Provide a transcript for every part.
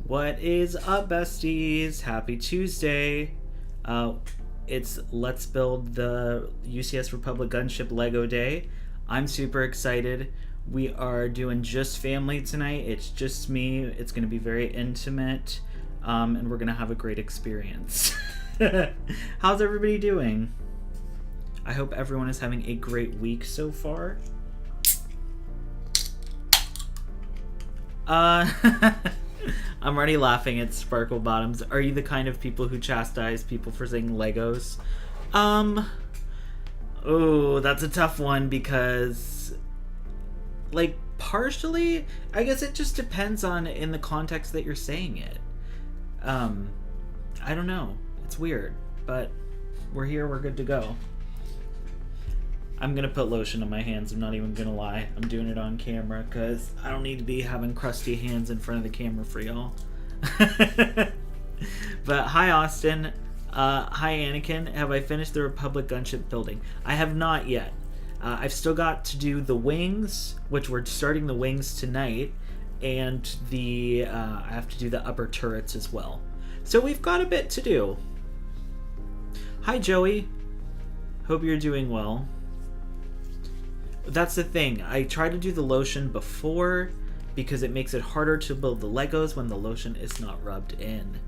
What is up, besties? Happy Tuesday. It's Let's Build the UCS Republic Gunship Lego Day. I'm super excited. We are doing just family tonight. It's just me. It's going to be very intimate, and we're going to have a great experience. How's everybody doing? I hope everyone is having a great week so far. I'm already laughing at Sparkle Bottoms. Are you the kind of people who chastise people for saying Legos? Oh, that's a tough one because, like, partially, I guess it just depends on in the context that you're saying it. I don't know. It's weird, but we're here. We're good to go. I'm gonna put lotion on my hands. I'm not even gonna lie. I'm doing it on camera because I don't need to be having crusty hands in front of the camera for y'all. But hi, Austin. Hi, Anakin. Have I finished the Republic Gunship building? I have not yet. I've still got to do the wings, which we're starting the wings tonight, and I have to do the upper turrets as well. So we've got a bit to do. Hi, Joey. Hope you're doing well. That's the thing. I try to do the lotion before because it makes it harder to build the Legos when the lotion is not rubbed in.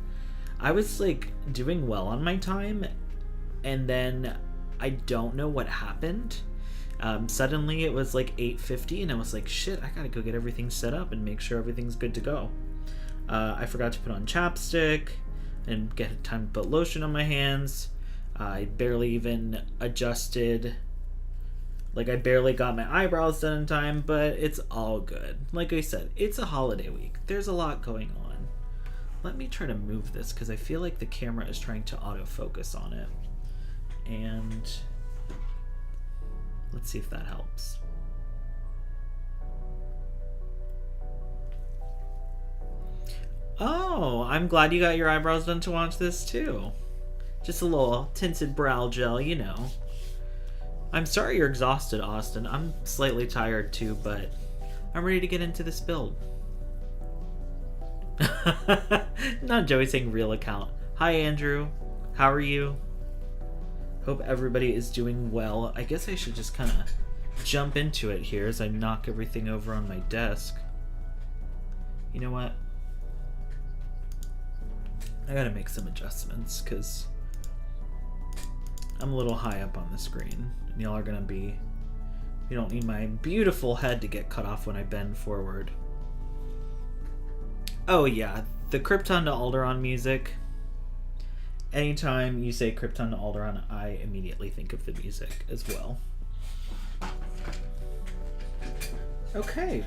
I was like doing well on my time, and then I don't know what happened. Suddenly it was like 8:50 and I was like, shit, I gotta go get everything set up and make sure everything's good to go. I forgot to put on chapstick and get time to put lotion on my hands. I barely even adjusted. Like, I barely got my eyebrows done in time, but it's all good. Like I said, it's a holiday week. There's a lot going on. Let me try to move this, because I feel like the camera is trying to autofocus on it. And let's see if that helps. Oh, I'm glad you got your eyebrows done to watch this, too. Just a little tinted brow gel, you know. I'm sorry you're exhausted, Austin. I'm slightly tired too, but I'm ready to get into this build. Not Joey saying real account. Hi, Andrew. How are you? Hope everybody is doing well. I guess I should just kind of jump into it here as I knock everything over on my desk. You know what? I gotta make some adjustments because I'm a little high up on the screen. And y'all are gonna be... You don't need my beautiful head to get cut off when I bend forward. Oh yeah, the Krypton to Alderaan music. Anytime you say Krypton to Alderaan, I immediately think of the music as well. Okay.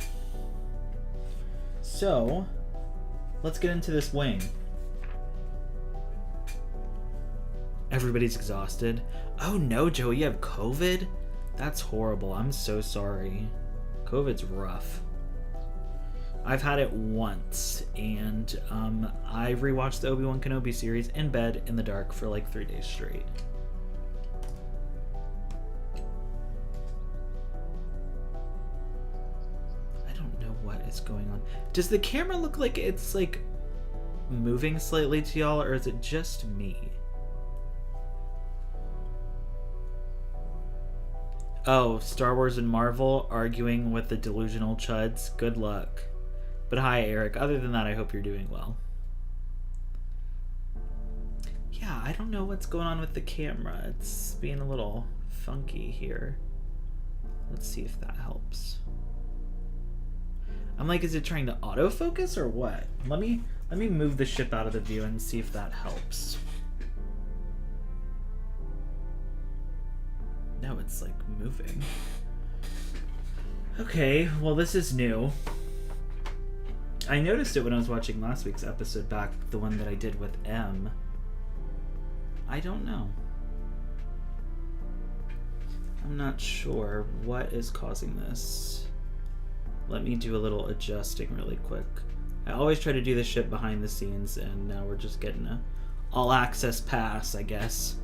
So, let's get into this wing. Everybody's exhausted. Oh no, Joey, you have COVID? That's horrible. I'm so sorry. COVID's rough. I've had it once, and I rewatched the Obi-Wan Kenobi series in bed in the dark for like 3 days straight. I don't know what is going on. Does the camera look like it's like moving slightly to y'all, or is it just me? Oh, Star Wars and Marvel arguing with the delusional chuds. Good luck. But hi, Eric. Other than that, I hope you're doing well. Yeah, I don't know what's going on with the camera. It's being a little funky here. Let's see if that helps. I'm like, is it trying to autofocus or what? Let me move the ship out of the view and see if that helps. No, it's like moving. Okay, well this is new. I noticed it when I was watching last week's episode back, the one that I did with M. I don't know. I'm not sure what is causing this. Let me do a little adjusting really quick. I always try to do this shit behind the scenes, and now we're just getting a all access pass, I guess.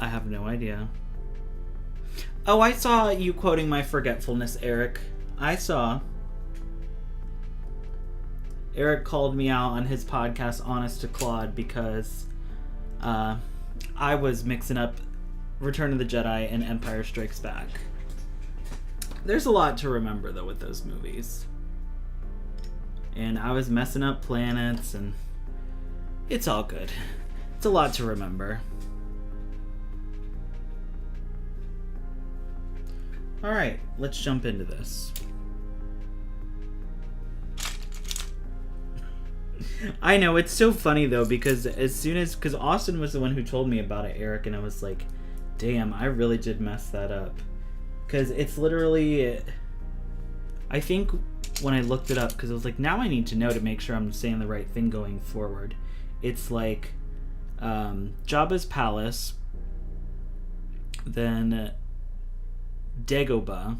I have no idea. Oh, I saw you quoting my forgetfulness, Eric. I saw Eric called me out on his podcast, Honest to Claude, because I was mixing up Return of the Jedi and Empire Strikes Back. There's a lot to remember, though, with those movies. And I was messing up planets, and it's all good. It's a lot to remember. Alright, let's jump into this. I know, it's so funny though, because because Austin was the one who told me about it, Eric, and I was like, damn, I really did mess that up. Because it's literally, I think when I looked it up, because I was like, now I need to know to make sure I'm saying the right thing going forward. It's like Jabba's palace, then Dagobah,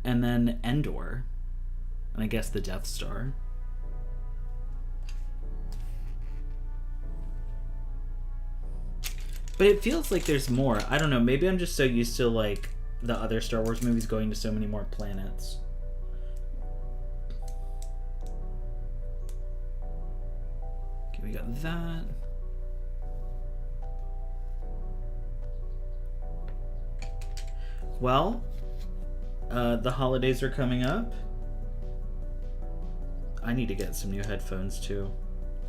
and then Endor, and I guess the Death Star. But it feels like there's more. I don't know, maybe I'm just so used to like the other Star Wars movies going to so many more planets. Okay, we got that. Well, the holidays are coming up. I need to get some new headphones too.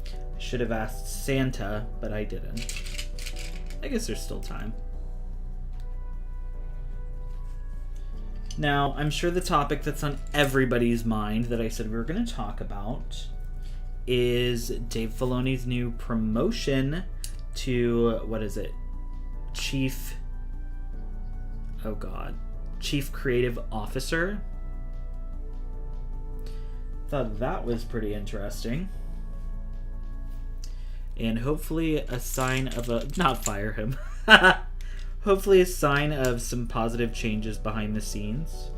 I should have asked Santa, but I didn't. I guess there's still time. Now, I'm sure the topic that's on everybody's mind that I said we were going to talk about is Dave Filoni's new promotion to, what is it? Chief Creative Officer. Thought that was pretty interesting. And hopefully a sign of not fire him. Hopefully a sign of some positive changes behind the scenes.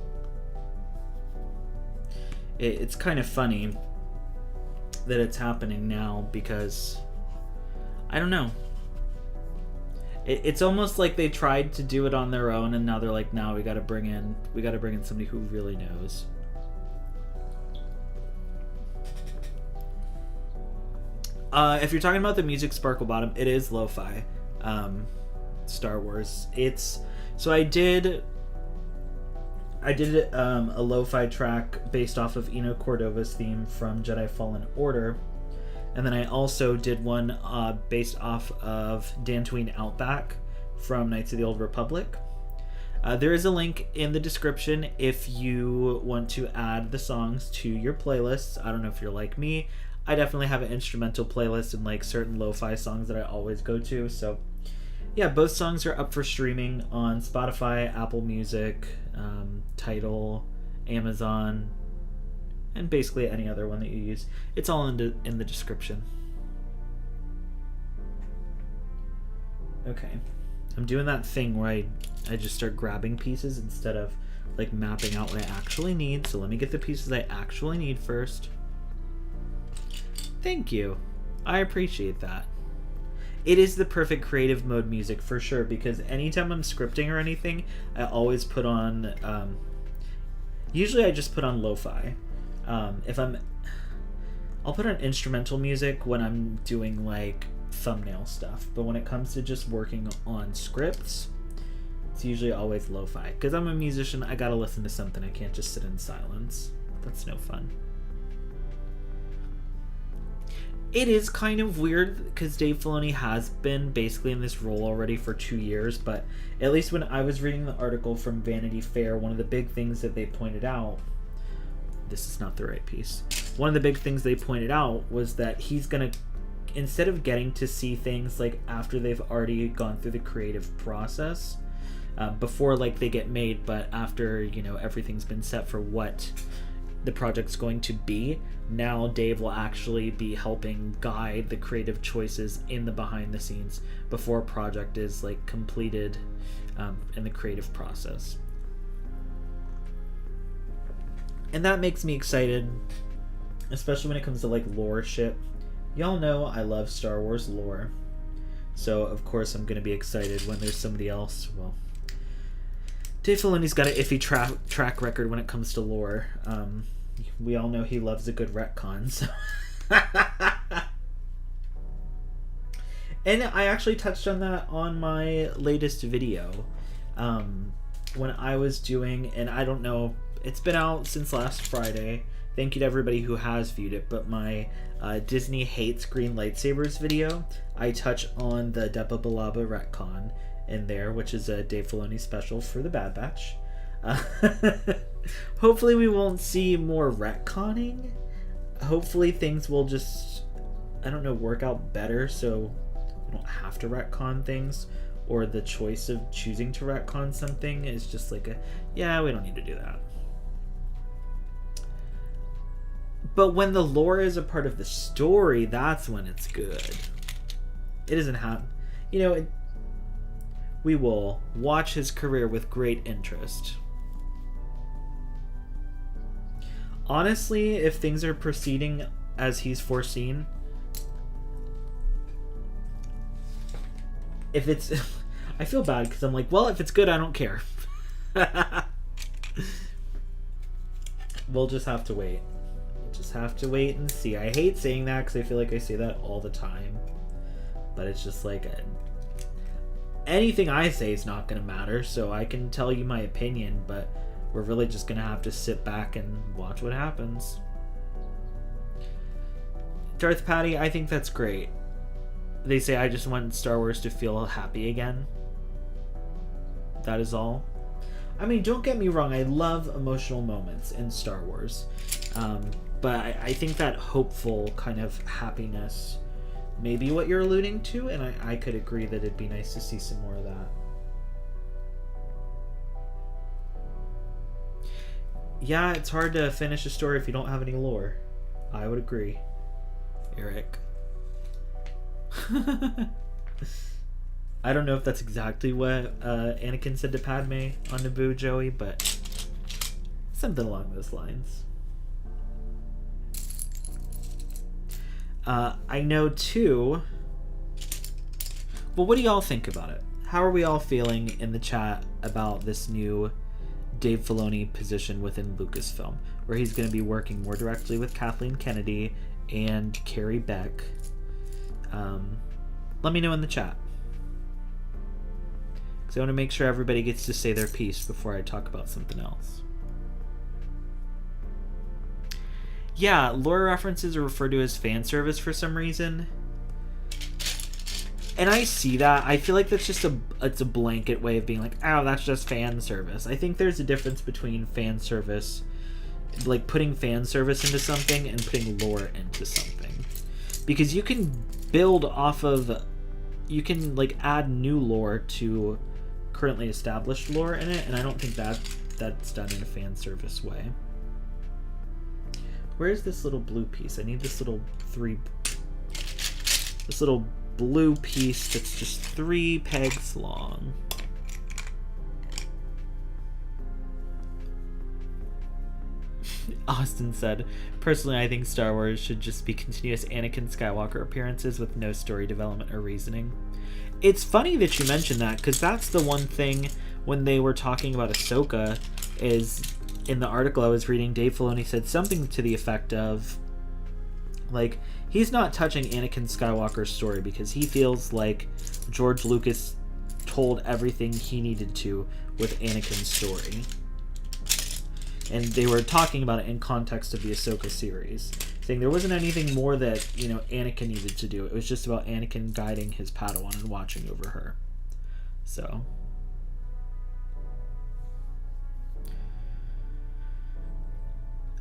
It's kind of funny that it's happening now because, I don't know. It's almost like they tried to do it on their own, and now they're like, "No, we got to bring in somebody who really knows." If you're talking about the music Sparkle Bottom, it is lo-fi. Star Wars. I did a lo-fi track based off of Cordova's theme from Jedi Fallen Order, and then I also did one based off of Dantooine Outback from Knights of the Old Republic. There is a link in the description if you want to add the songs to your playlists. I don't know if you're like me. I definitely have an instrumental playlist and like certain lo-fi songs that I always go to. So yeah, both songs are up for streaming on Spotify, Apple Music, Tidal, Amazon, and basically any other one that you use. It's all in the description. Okay. I'm doing that thing where I just start grabbing pieces instead of like mapping out what I actually need. So let me get the pieces I actually need first. Thank you. I appreciate that. It is the perfect creative mode music for sure, because anytime I'm scripting or anything, I always put on usually I just put on lo-fi. I'll put on instrumental music when I'm doing like thumbnail stuff, but when it comes to just working on scripts, it's usually always lo-fi, because I'm a musician. I gotta listen to something. I can't just sit in silence. That's no fun. It is kind of weird because Dave Filoni has been basically in this role already for 2 years, but at least when I was reading the article from Vanity Fair, one of the big things that they pointed out, this is not the right piece, one of the big things they pointed out was that he's gonna, instead of getting to see things like after they've already gone through the creative process, before like they get made, but after, everything's been set for what the project's going to be, now Dave will actually be helping guide the creative choices in the behind the scenes before a project is like completed in the creative process. And that makes me excited, especially when it comes to like lore shit. Y'all know I love Star Wars lore, so of course I'm gonna be excited when there's somebody else, well, Dave Filoni's got an iffy track record when it comes to lore. We all know he loves a good retcon, so... And I actually touched on that on my latest video. When I was doing, and I don't know, it's been out since last Friday. Thank you to everybody who has viewed it, but my Disney hates green lightsabers video, I touch on the Deba Balaba retcon in there, which is a Dave Filoni special for the Bad Batch. Hopefully we won't see more retconning. Hopefully things will just, I don't know, work out better so we don't have to retcon things, or the choice of choosing to retcon something is just like yeah, we don't need to do that. But when the lore is a part of the story, that's when it's good. It doesn't have, we will watch his career with great interest. Honestly, if things are proceeding as he's foreseen, if it's... I feel bad because I'm like, well, if it's good, I don't care. We'll just have to wait. Just have to wait and see. I hate saying that because I feel like I say that all the time. But it's just like... anything I say is not going to matter, so I can tell you my opinion, but we're really just going to have to sit back and watch what happens. Darth Patty, I think that's great. They say, I just want Star Wars to feel happy again. That is all. I mean, don't get me wrong, I love emotional moments in Star Wars. But I think that hopeful kind of happiness may be what you're alluding to, and I could agree that it'd be nice to see some more of that. Yeah, it's hard to finish a story if you don't have any lore. I would agree. Eric. I don't know if that's exactly what Anakin said to Padme on Naboo, Joey, but something along those lines. I know too... Well, what do y'all think about it? How are we all feeling in the chat about this new Dave Filoni position within Lucasfilm, where he's going to be working more directly with Kathleen Kennedy and Carrie Beck? Let me know in the chat, because I want to make sure everybody gets to say their piece before I talk about something else. Yeah, lore references are referred to as fan service for some reason. And I see that. I feel like that's just it's a blanket way of being like, oh, that's just fan service. I think there's a difference between fan service, like putting fan service into something, and putting lore into something. Because you can build off of, you can like add new lore to currently established lore in it, and I don't think that's done in a fan service way. Where's this little blue piece? I need this little blue piece that's just 3 pegs long. Austin said, personally, I think Star Wars should just be continuous Anakin Skywalker appearances with no story development or reasoning. It's funny that you mentioned that, because that's the one thing when they were talking about Ahsoka, is in the article I was reading, Dave Filoni said something to the effect of, like, he's not touching Anakin Skywalker's story because he feels like George Lucas told everything he needed to with Anakin's story. And they were talking about it in context of the Ahsoka series, saying there wasn't anything more that, Anakin needed to do. It was just about Anakin guiding his Padawan and watching over her. So...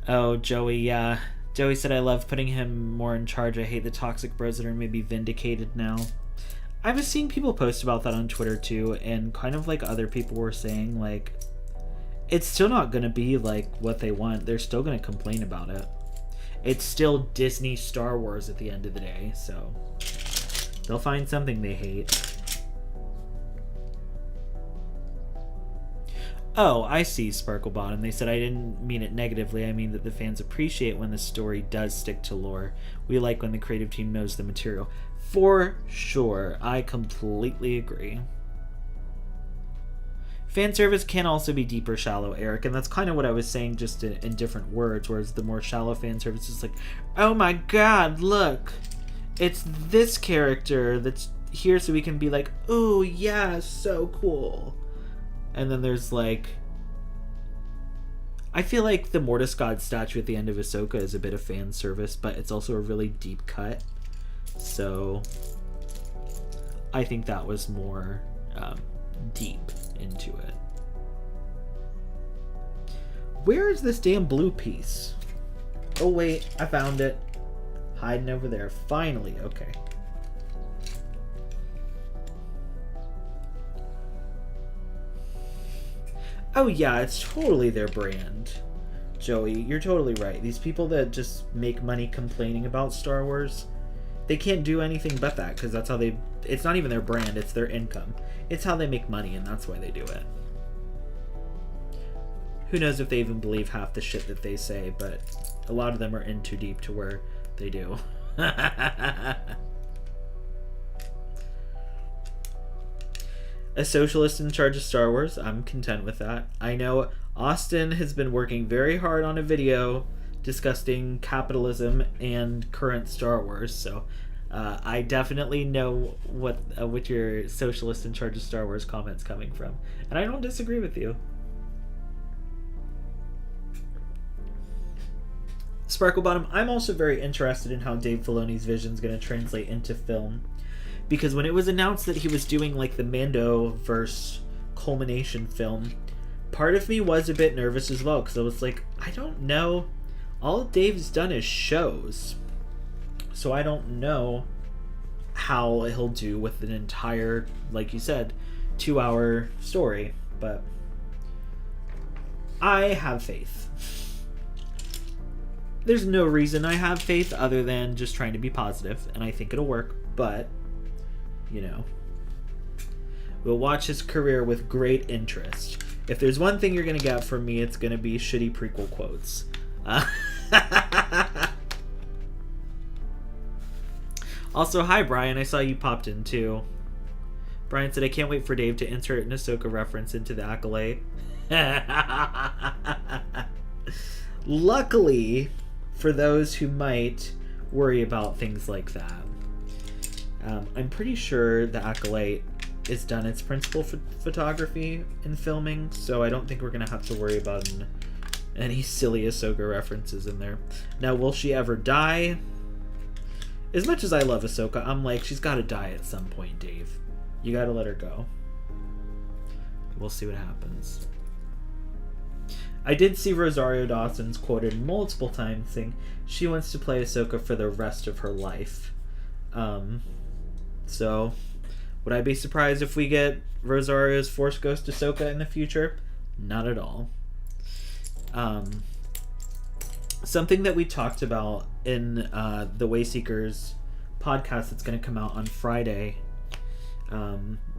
Oh, Joey, yeah. Joey said, I love putting him more in charge. I hate the toxic bros that are maybe vindicated now. I was seeing people post about that on Twitter too, and kind of like other people were saying, like, it's still not going to be like what they want. They're still going to complain about it. It's still Disney Star Wars at the end of the day, so they'll find something they hate. Oh, I see, Sparklebot, and they said I didn't mean it negatively. I mean that the fans appreciate when the story does stick to lore. We like when the creative team knows the material. For sure. I completely agree. Fan service can also be deep or shallow, Eric, and that's kind of what I was saying, just in different words, whereas the more shallow fan service is like, oh my god, look, it's this character that's here so we can be like, oh yeah, so cool. And then there's like, I feel like the Mortis God statue at the end of Ahsoka is a bit of fan service, but it's also a really deep cut, so I think that was more deep into it. Where is this damn blue piece? Oh wait, I found it. Hiding over there. Finally, okay. Oh yeah, it's totally their brand. Joey, you're totally right. These people that just make money complaining about Star Wars, they can't do anything but that, because that's how they... It's not even their brand, it's their income. It's how they make money, and that's why they do it. Who knows if they even believe half the shit that they say, but a lot of them are in too deep to where they do. A socialist in charge of Star Wars, I'm content with that. I know Austin has been working very hard on a video discussing capitalism and current Star Wars, so I definitely know what your socialist in charge of Star Wars comment's coming from, and I don't disagree with you. Sparklebottom, I'm also very interested in how Dave Filoni's vision is going to translate into film, because when it was announced that he was doing like the Mandoverse culmination film, part of me was a bit nervous as well, because I was like, I don't know. All Dave's done is shows, so I don't know how he'll do with an entire, like you said, 2-hour story, but I have faith. There's no reason I have faith other than just trying to be positive, and I think it'll work, but, you know, we'll watch his career with great interest. If there's one thing you're going to get from me, it's going to be shitty prequel quotes. Also, hi Brian, I saw you popped in too. Brian said, I can't wait for Dave to insert an Ahsoka reference into the Acolyte. Luckily, for those who might worry about things like that, I'm pretty sure the Acolyte has done its principal photography in filming, so I don't think we're going to have to worry about any silly Ahsoka references in there. Now, will she ever die? As much as I love Ahsoka, I'm like, she's got to die at some point, Dave. You got to let her go. We'll see what happens. I did see Rosario Dawson's quoted multiple times saying she wants to play Ahsoka for the rest of her life. So, would I be surprised if we get Rosario's Force Ghost Ahsoka in the future? Not at all. Something that we talked about in the Wayseekers podcast that's going to come out on Friday,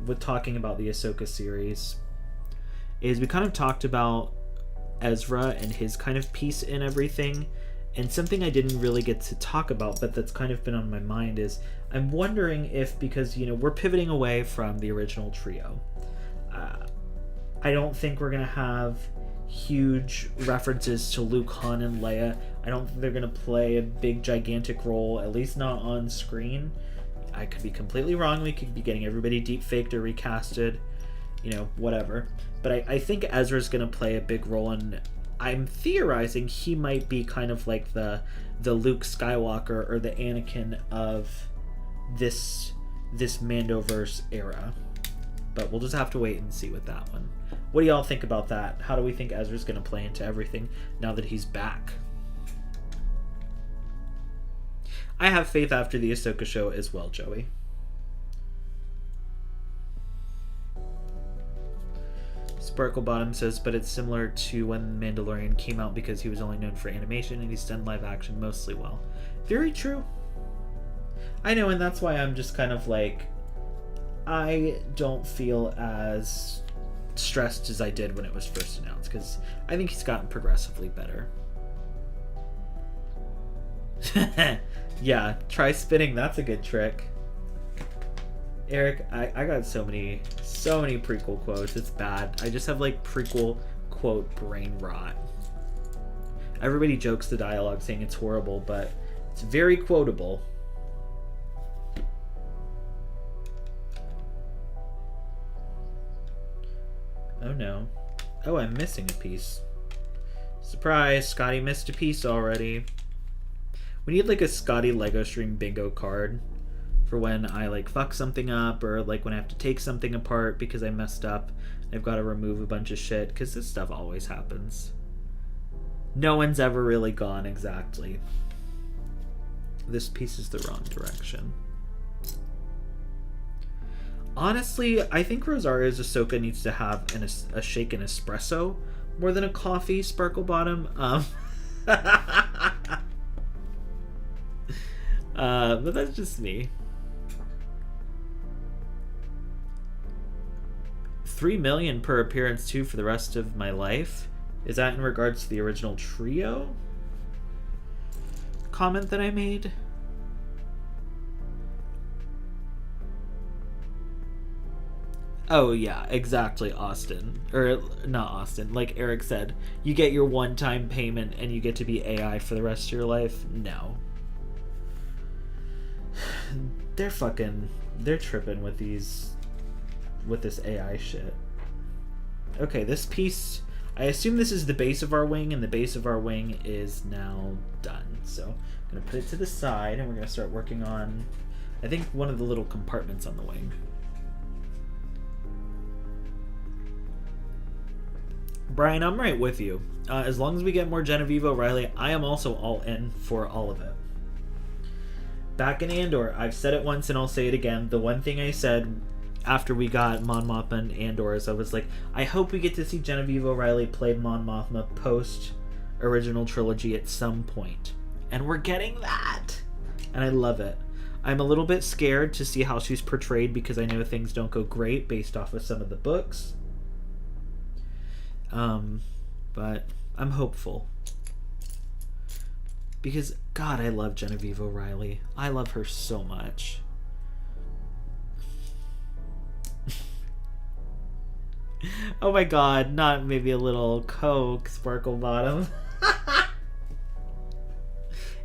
with talking about the Ahsoka series, is we kind of talked about Ezra and his kind of piece in everything, and something I didn't really get to talk about, but that's kind of been on my mind, is I'm wondering if, because, you know, we're pivoting away from the original trio, I don't think we're going to have huge references to Luke, Han, and Leia. I don't think they're going to play a big, gigantic role, at least not on screen. I could be completely wrong. We could be getting everybody deep-faked or recasted, you know, whatever. But I think Ezra's going to play a big role, and I'm theorizing he might be kind of like the Luke Skywalker or the Anakin of this Mandoverse era. But we'll just have to wait and see with that one. What do y'all think about that? How do we think Ezra's going to play into everything now that he's back? I have faith after the Ahsoka show as well, Joey. Sparklebottom says, but it's similar to when Mandalorian came out because he was only known for animation and he's done live action mostly well. Very true. I know, and that's why I'm just kind of like, I don't feel as stressed as I did when it was first announced, because I think he's gotten progressively better. Yeah, try spinning, that's a good trick. Eric, I got so many prequel quotes. It's bad. I just have like prequel quote brain rot. Everybody jokes the dialogue saying it's horrible, but it's very quotable. Oh no. Oh, I'm missing a piece. Surprise, Scotty missed a piece already. We need like a Scotty Lego Stream bingo card for when I like fuck something up, or like when I have to take something apart because I messed up. I've got to remove a bunch of shit, because this stuff always happens. No one's ever really gone exactly. This piece is the wrong direction. Honestly, I think Rosario's Ahsoka needs to have a shaken espresso more than a coffee sparkle bottom. But that's just me. 3 million per appearance too for the rest of my life. Is that in regards to the original trio comment that I made? Oh yeah, exactly, Austin. Or not Austin, like Eric said, you get your one-time payment and you get to be AI for the rest of your life? No. They're tripping with this AI shit. Okay, this piece, I assume this is the base of our wing, and the base of our wing is now done. So I'm gonna put it to the side and we're gonna start working on, I think, one of the little compartments on the wing. Brian, I'm right with you. As long as we get more Genevieve O'Reilly, I am also all in for all of it. Back in Andor, I've said it once and I'll say it again. The one thing I said after we got Mon Mothma and Andor is I was like, I hope we get to see Genevieve O'Reilly play Mon Mothma post original trilogy at some point. And we're getting that! And I love it. I'm a little bit scared to see how she's portrayed because I know things don't go great based off of some of the books. But I'm hopeful. Because, God, I love Genevieve O'Reilly. I love her so much. Oh my God, not maybe a little Coke sparkle bottom.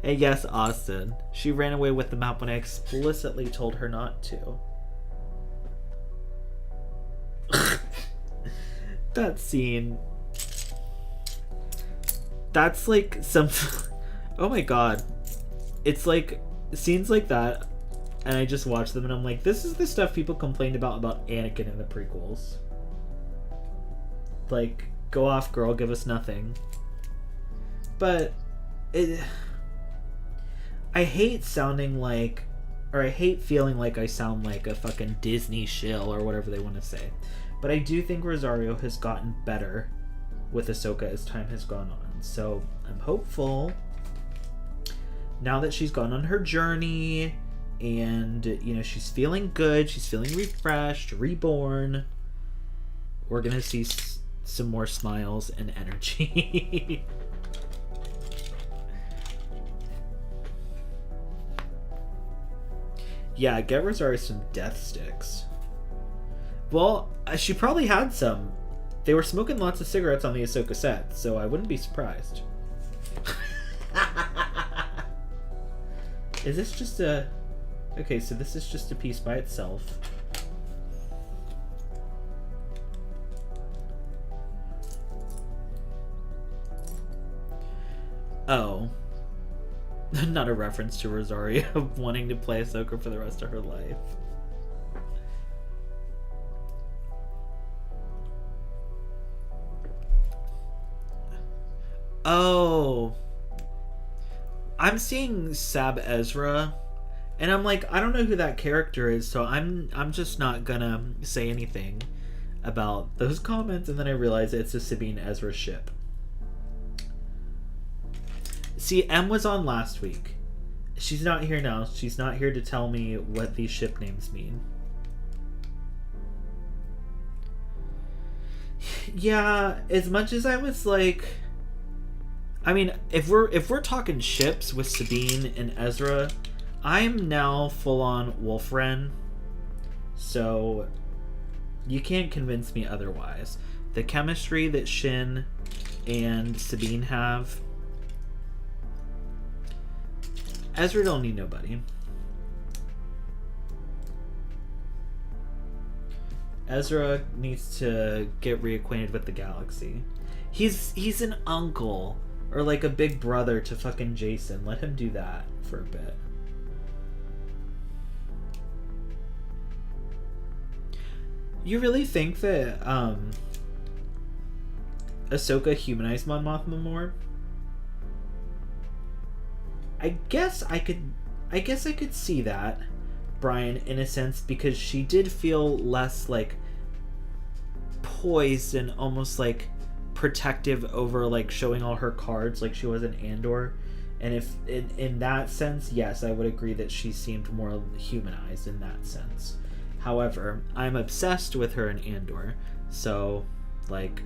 And yes, Austin. She ran away with the map when I explicitly told her not to. That scene. That's like some... Oh my God. It's like scenes like that, and I just watch them and I'm like, this is the stuff people complained about Anakin in the prequels. Like, go off, girl, give us nothing. But I hate sounding like, or I hate feeling like I sound like a fucking Disney shill or whatever they want to say. But I do think Rosario has gotten better with Ahsoka as time has gone on. So I'm hopeful now that she's gone on her journey and, you know, she's feeling good, she's feeling refreshed, reborn, we're gonna see some more smiles and energy. Yeah, get Rosario some death sticks. Well, she probably had some. They were smoking lots of cigarettes on the Ahsoka set, so I wouldn't be surprised. Is this just a... Okay, so this is just a piece by itself. Oh. Not a reference to Rosario wanting to play Ahsoka for the rest of her life. Oh. I'm seeing Sab Ezra, and I'm like, I don't know who that character is, so I'm just not gonna say anything about those comments, and then I realize it's a Sabine Ezra ship. See, M was on last week. She's not here now. She's not here to tell me what these ship names mean. Yeah, as much as I was like... I mean, if we're talking ships with Sabine and Ezra, I'm now full-on Wolf Ren. So you can't convince me otherwise. The chemistry that Shin and Sabine have, Ezra don't need nobody. Ezra needs to get reacquainted with the galaxy. He's an uncle or like a big brother to fucking Jason. Let him do that for a bit. You really think that Ahsoka humanized Mon Mothma more? I guess I could see that, Brian, in a sense, because she did feel less like poised and almost like protective over like showing all her cards like she was in Andor. And if in that sense, yes, I would agree that she seemed more humanized in that sense. However, I'm obsessed with her in Andor, so like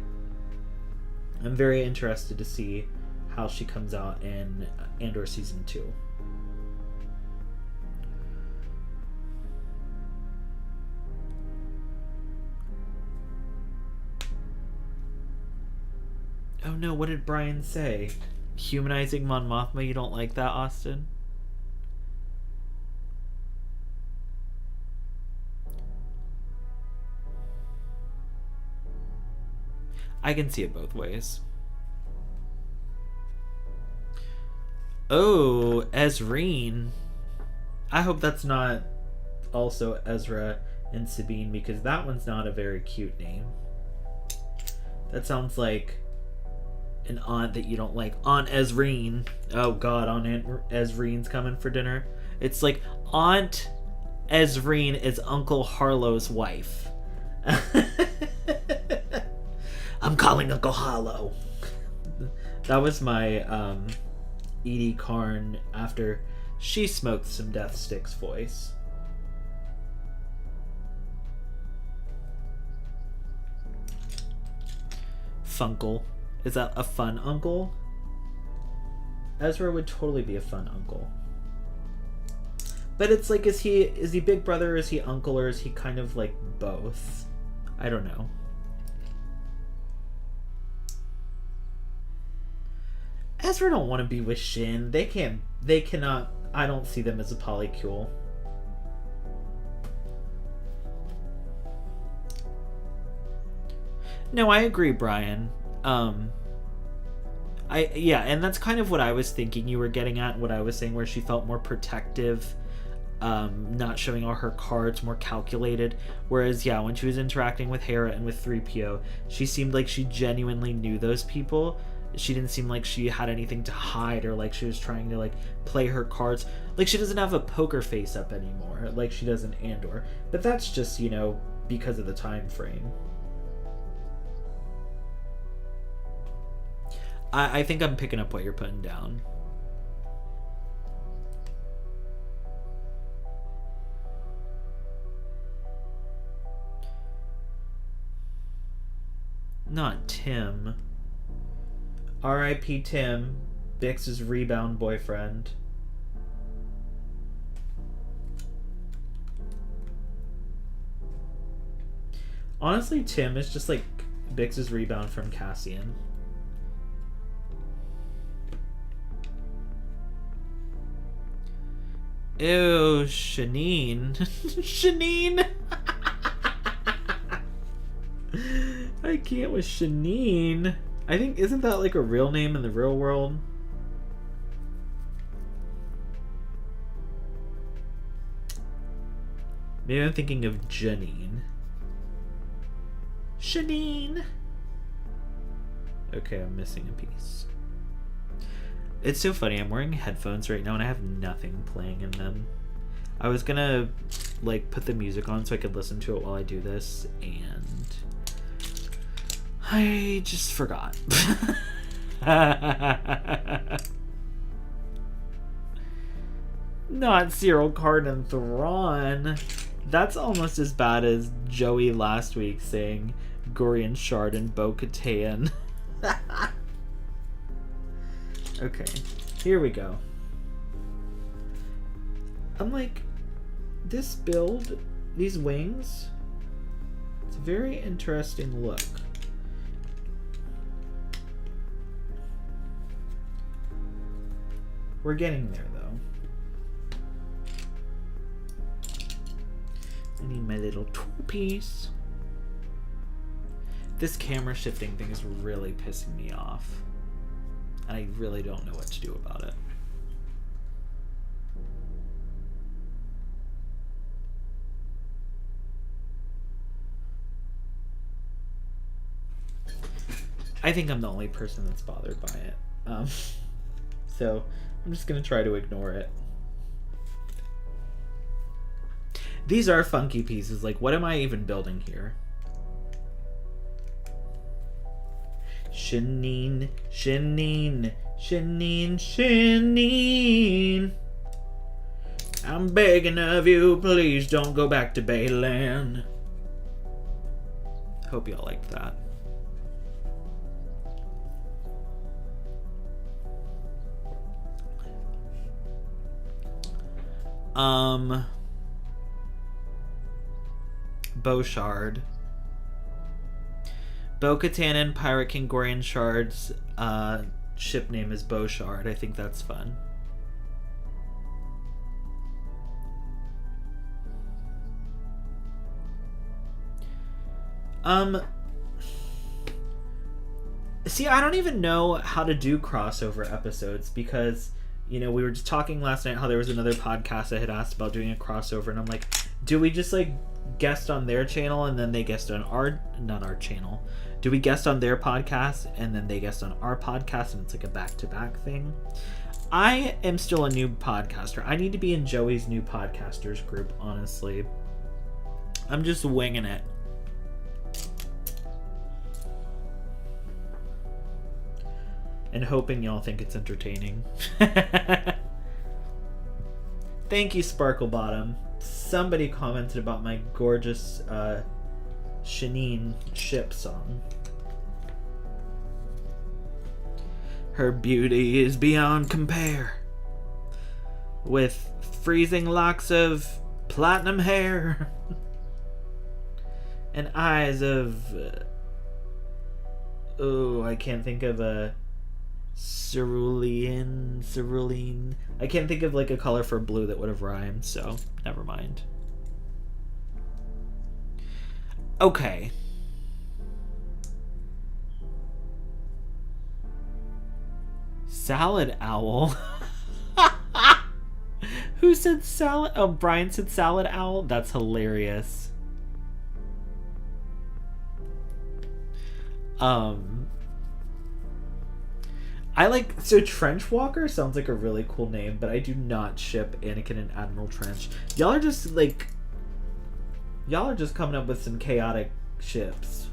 I'm very interested to see how she comes out in Andor season 2. Oh no, what did Brian say? Humanizing Mon Mothma, you don't like that, Austin? I can see it both ways. Oh, Ezreen. I hope that's not also Ezra and Sabine, because that one's not a very cute name. That sounds like an aunt that you don't like. Aunt Ezreen. Oh god, Aunt Ezreen's coming for dinner. It's like Aunt Ezreen is Uncle Harlow's wife. I'm calling Uncle Harlow. That was my Edie Karn after she smoked some Death Sticks voice. Funkle. Is that a fun uncle? Ezra would totally be a fun uncle. But it's like, is he big brother, is he uncle, or is he kind of like both? I don't know. Ezra don't want to be with Shin. They cannot, I don't see them as a polycule. No, I agree, Brian. Yeah, and that's kind of what I was thinking you were getting at, what I was saying, where she felt more protective, not showing all her cards, more calculated. Whereas, yeah, when she was interacting with Hera and with 3PO, she seemed like she genuinely knew those people. She didn't seem like she had anything to hide, or like she was trying to like play her cards. Like she doesn't have a poker face up anymore, like she does in Andor. But that's just, you know, because of the time frame. I think I'm picking up what you're putting down. Not Tim. R.I.P. Tim, Bix's rebound boyfriend. Honestly, Tim is just like Bix's rebound from Cassian. Ew, Shanine. Shanine! I can't with Shanine. I think, isn't that like a real name in the real world? Maybe I'm thinking of Janine. Shanine! Okay, I'm missing a piece. It's so funny, I'm wearing headphones right now and I have nothing playing in them. I was gonna like put the music on so I could listen to it while I do this, and I just forgot. Not Cyril Cardin Thrawn. That's almost as bad as Joey last week saying Gorian Shard and Bo-Katan. Okay, here we go. I'm like, this build these wings, it's a very interesting look. We're getting there, though. I need my little tool piece. This camera shifting thing is really pissing me off. And I really don't know what to do about it. I think I'm the only person that's bothered by it. So I'm just gonna try to ignore it. These are funky pieces. Like, what am I even building here? Shanine, Shanine, Shanine, Shanine. I'm begging of you, please don't go back to Bayland. Hope y'all liked that. Beaushard. Bo-Katan and Pirate King Gorian Shard's ship name is Beaushard. I think that's fun. See, I don't even know how to do crossover episodes because, you know, we were just talking last night how there was another podcast that had asked about doing a crossover, and I'm like, do we just like guest on their channel and then they guest on not our channel? Do we guest on their podcast and then they guest on our podcast and it's like a back-to-back thing? I am still a new podcaster. I need to be in Joey's new podcasters group, honestly. I'm just winging it. And hoping y'all think it's entertaining. Thank you, Sparkle Bottom. Somebody commented about my gorgeous Shanine ship song. Her beauty is beyond compare, with freezing locks of platinum hair and eyes of I can't think of a cerulean. I can't think of like a color for blue that would have rhymed, so never mind. Okay. Salad owl. Who said salad? Oh, Brian said salad owl. That's hilarious. I like, so Trenchwalker sounds like a really cool name, but I do not ship Anakin and Admiral Trench. Y'all are just coming up with some chaotic ships.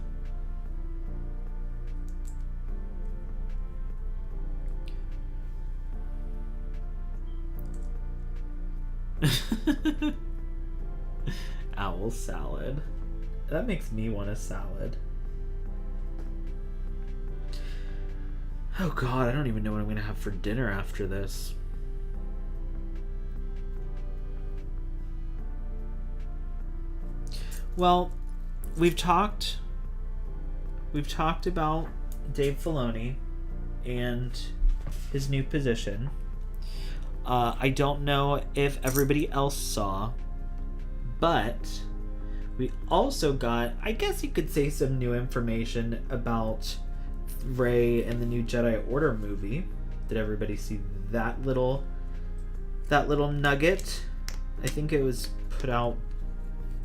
Owl salad. That makes me want a salad. Oh god, I don't even know what I'm gonna have for dinner after this. Well, we've talked about Dave Filoni and his new position. I don't know if everybody else saw, but we also got, I guess you could say, some new information about Rey and the new Jedi Order movie. Did everybody see that little nugget? I think it was put out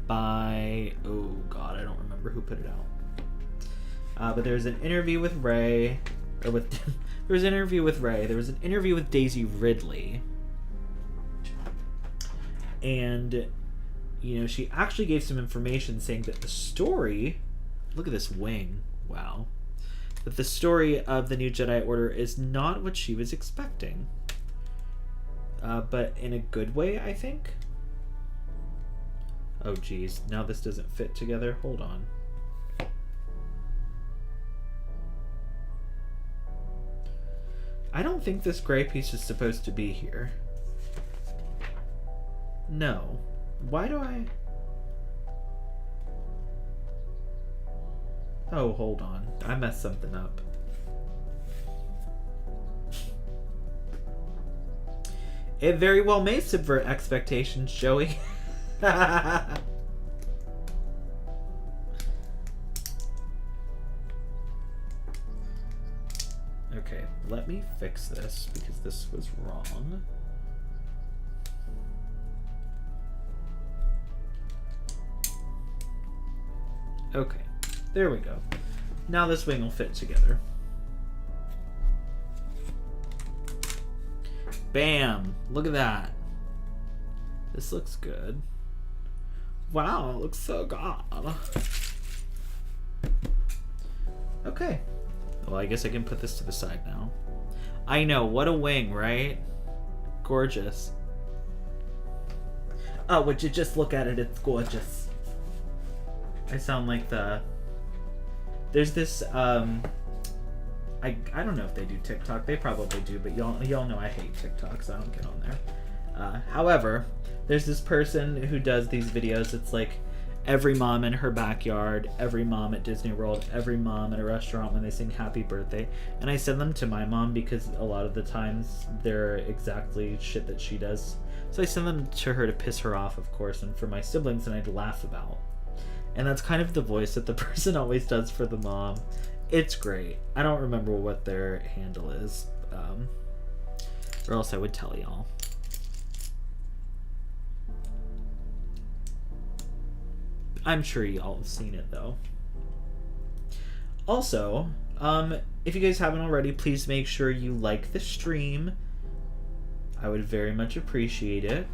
by, oh god, I don't remember who put it out. But there's an interview with Rey, or with there was an interview with Rey. There was an interview with Daisy Ridley, and you know, she actually gave some information saying that the story, look at this wing, wow, that the story of the new Jedi Order is not what she was expecting. But in a good way, I think. Oh geez, now this doesn't fit together. Hold on. I don't think this gray piece is supposed to be here. No. Why do I... Oh, hold on. I messed something up. It very well may subvert expectations, Joey. Okay, let me fix this because this was wrong. Okay, there we go. Now this wing will fit together. Bam! Look at that. This looks good. Wow, it looks so good. Okay. Well, I guess I can put this to the side now. I know, what a wing, right? Gorgeous. Oh, would you just look at it? It's gorgeous. I sound like the... There's this, I don't know if they do TikTok. They probably do, but y'all know I hate TikTok, so I don't get on there. However, there's this person who does these videos. It's like every mom in her backyard, every mom at Disney World, every mom at a restaurant when they sing happy birthday. And I send them to my mom because a lot of the times they're exactly shit that she does. So I send them to her to piss her off, of course, and for my siblings, and I'd laugh about. And that's kind of the voice that the person always does for the mom. It's great. I don't remember what their handle is, or else I would tell y'all. I'm sure y'all have seen it, though. Also, if you guys haven't already, please make sure you like the stream. I would very much appreciate it.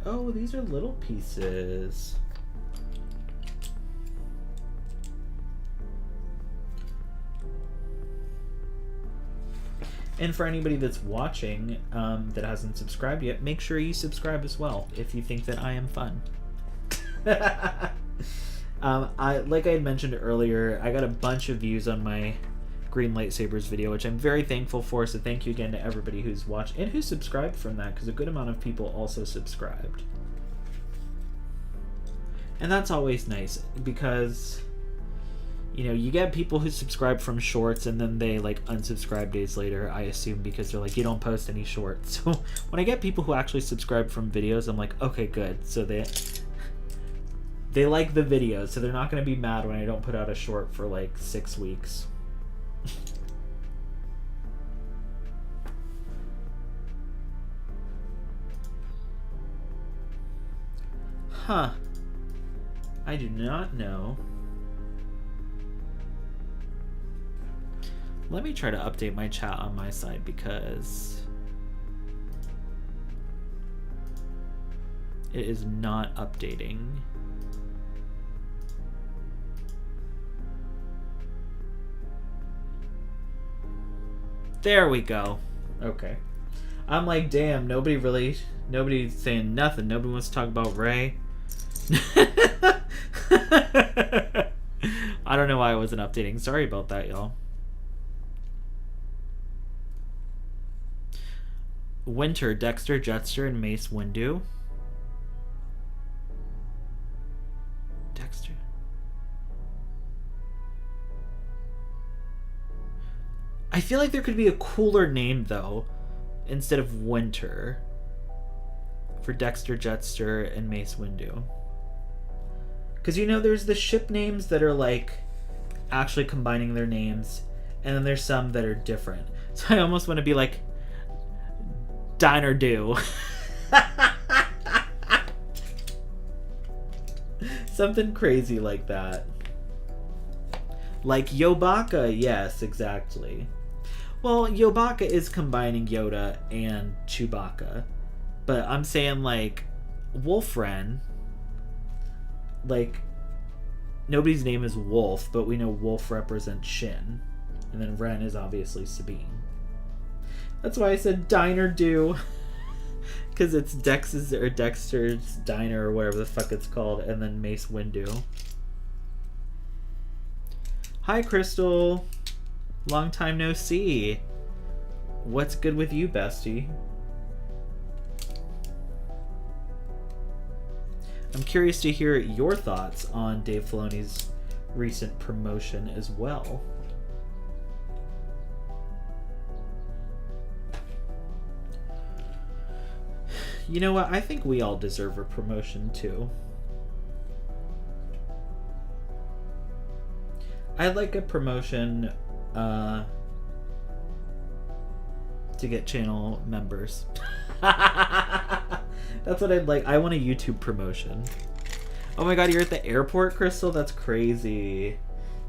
Oh, these are little pieces. And for anybody that's watching that hasn't subscribed yet, make sure you subscribe as well if you think that I am fun. Like I had mentioned earlier, I got a bunch of views on my green lightsabers video, which I'm very thankful for, so thank you again to everybody who's watched and who subscribed from that, because a good amount of people also subscribed. And that's always nice, because you know, you get people who subscribe from shorts and then they like unsubscribe days later, I assume, because they're like, you don't post any shorts. So when I get people who actually subscribe from videos, I'm like, okay, good. So they like the videos, so they're not going to be mad when I don't put out a short for like 6 weeks. Huh. I do not know. Let me try to update my chat on my side, because it is not updating. There we go. Okay. I'm like, damn, nobody's saying nothing. Nobody wants to talk about Ray. I don't know why I wasn't updating. Sorry about that, y'all. Winter, Dexter, Jetster, and Mace Windu. Dexter. I feel like there could be a cooler name, though, instead of Winter, for Dexter, Jetster, and Mace Windu. Because, you know, there's the ship names that are, like, actually combining their names, and then there's some that are different. So I almost want to be like, Diner Do. Something crazy like that. Like Yobaka, yes, exactly. Well, Yobaka is combining Yoda and Chewbacca. But I'm saying, like, Wolfren, like, nobody's name is Wolf, but we know Wolf represents Shin. And then Ren is obviously Sabine. That's why I said Diner Do. Because it's Dex's or Dexter's Diner or whatever the fuck it's called, and then Mace Windu. Hi, Crystal. Long time no see. What's good with you, bestie? I'm curious to hear your thoughts on Dave Filoni's recent promotion as well. You know what? I think we all deserve a promotion too. I'd like a promotion to get channel members. That's what I'd like. I want a YouTube promotion. Oh my god, you're at the airport, Crystal? That's crazy.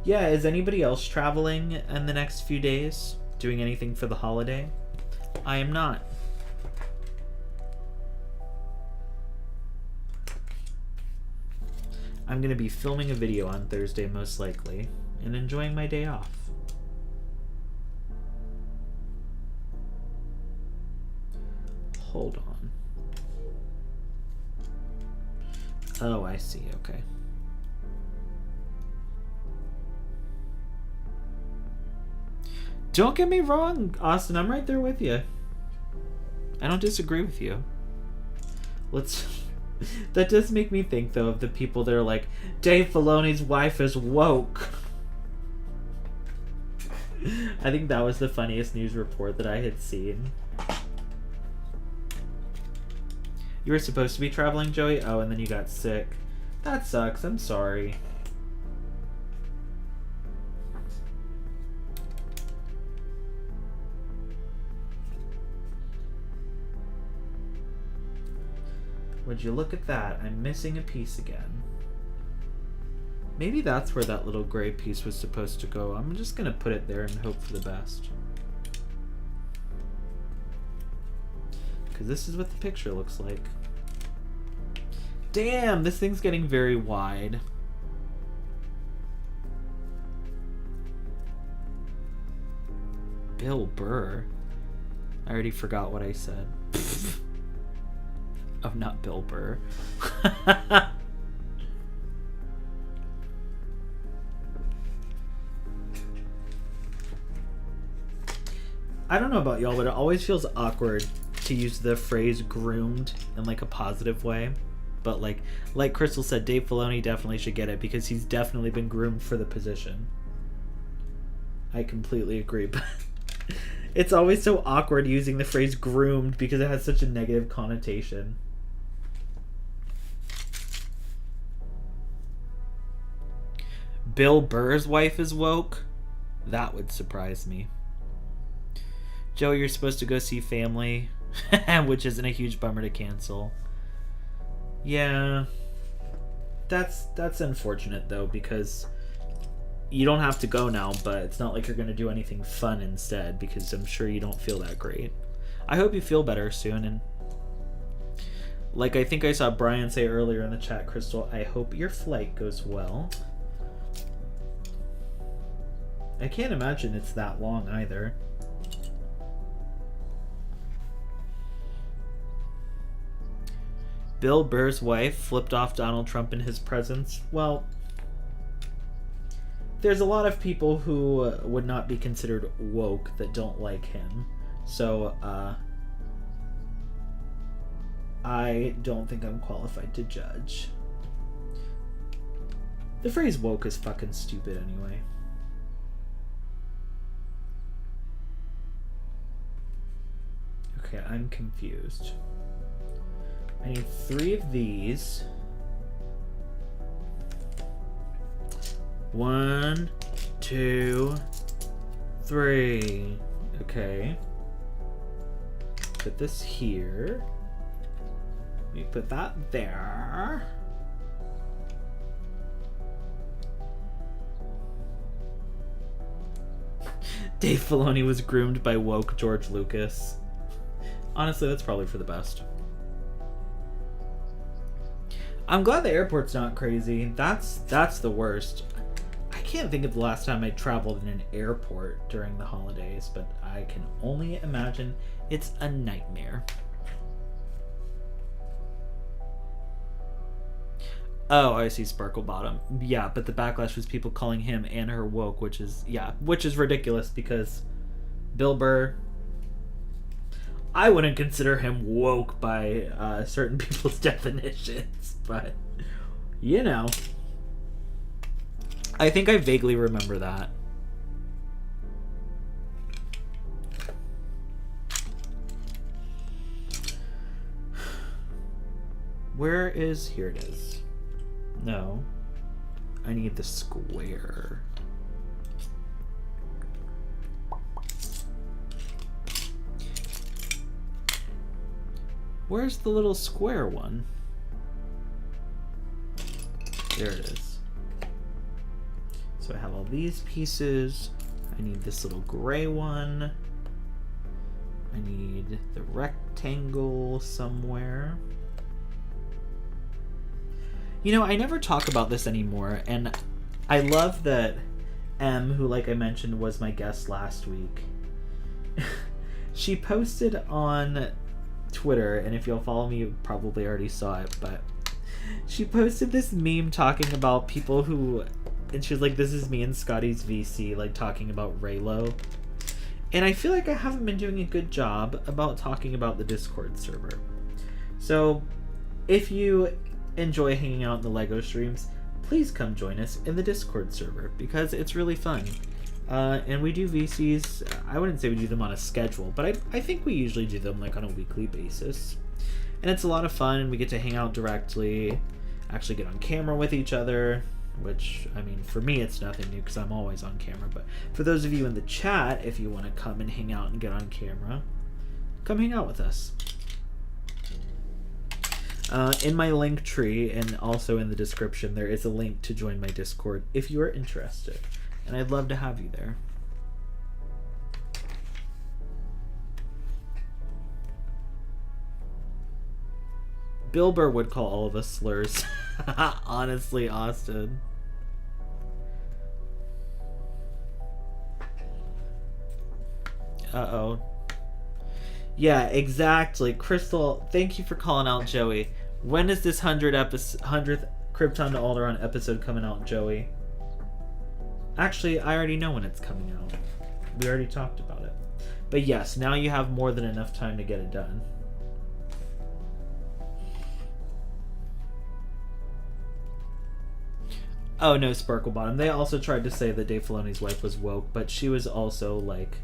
Yeah, is anybody else traveling in the next few days? Doing anything for the holiday? I am not. I'm going to be filming a video on Thursday, most likely, and enjoying my day off. Hold on. Oh, I see. Okay. Don't get me wrong, Austin. I'm right there with you. I don't disagree with you. Let's... That does make me think, though, of the people that are like, Dave Filoni's wife is woke. I think that was the funniest news report that I had seen. You were supposed to be traveling, Joey? Oh, and then you got sick. That sucks. I'm sorry. Would you look at that? I'm missing a piece again. Maybe that's where that little gray piece was supposed to go. I'm just gonna put it there and hope for the best. Because this is what the picture looks like. Damn, this thing's getting very wide. Bill Burr. I already forgot what I said. Oh, not Bill Burr. I don't know about y'all, but it always feels awkward to use the phrase groomed in like a positive way. But like Crystal said, Dave Filoni definitely should get it because he's definitely been groomed for the position. I completely agree. But it's always so awkward using the phrase groomed because it has such a negative connotation. Bill Burr's wife is woke? That would surprise me. Joe, you're supposed to go see family, which isn't a huge bummer to cancel. Yeah. That's unfortunate, though, because you don't have to go now, but it's not like you're going to do anything fun instead, because I'm sure you don't feel that great. I hope you feel better soon, and like I think I saw Brian say earlier in the chat, Crystal, I hope your flight goes well. I can't imagine it's that long either. Bill Burr's wife flipped off Donald Trump in his presence. Well, there's a lot of people who would not be considered woke that don't like him. So, I don't think I'm qualified to judge. The phrase woke is fucking stupid anyway. Okay, I'm confused. I need 3 of these. 1, 2, 3. Okay. Put this here. Let me put that there. Dave Filoni was groomed by woke George Lucas. Honestly, that's probably for the best. I'm glad the airport's not crazy. That's the worst. I can't think of the last time I traveled in an airport during the holidays, but I can only imagine it's a nightmare. Oh, I see Sparkle Bottom. Yeah, but the backlash was people calling him and her woke, which is ridiculous because Bill Burr, I wouldn't consider him woke by certain people's definitions, but You know. I think I vaguely remember that. Where is... Here it is. No. I need the square. Where's the little square one? There it is. So I have all these pieces. I need this little gray one. I need the rectangle somewhere. You know, I never talk about this anymore, and I love that M, who, like I mentioned, was my guest last week, she posted on Twitter, and if you'll follow me, you probably already saw it, but she posted this meme talking about people who, and she was like, this is me and Scotty's VC, like, talking about Raylo. And I feel like I haven't been doing a good job about talking about the Discord server. So, if you enjoy hanging out in the LEGO streams, please come join us in the Discord server, because it's really fun. And we do VCs, I wouldn't say we do them on a schedule, but I think we usually do them like on a weekly basis. And it's a lot of fun, and we get to hang out directly, actually get on camera with each other, which, I mean, for me it's nothing new because I'm always on camera, but for those of you in the chat, if you want to come and hang out and get on camera, come hang out with us. In my link tree and also in the description, there is a link to join my Discord if you are interested. And I'd love to have you there. Bill Burr would call all of us slurs. Honestly, Austin. Uh-oh. Yeah, exactly. Crystal, thank you for calling out Joey. When is this 100th Krypton to Alderaan episode coming out, Joey? Actually, I already know when it's coming out. We already talked about it. But yes, now you have more than enough time to get it done. Oh no, Sparkle Bottom. They also tried to say that Dave Filoni's wife was woke, but she was also like...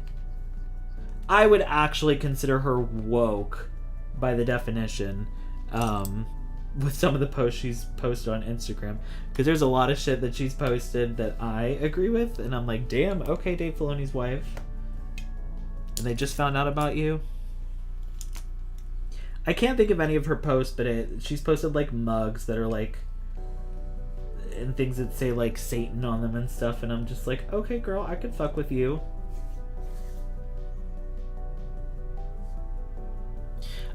I would actually consider her woke by the definition, with some of the posts she's posted on Instagram, because there's a lot of shit that she's posted that I agree with, and I'm like, damn, okay, Dave Filoni's wife, and they just found out about you. I can't think of any of her posts, but she's posted like mugs that are like, and things that say like Satan on them and stuff, and I'm just like, okay, girl, I could fuck with you.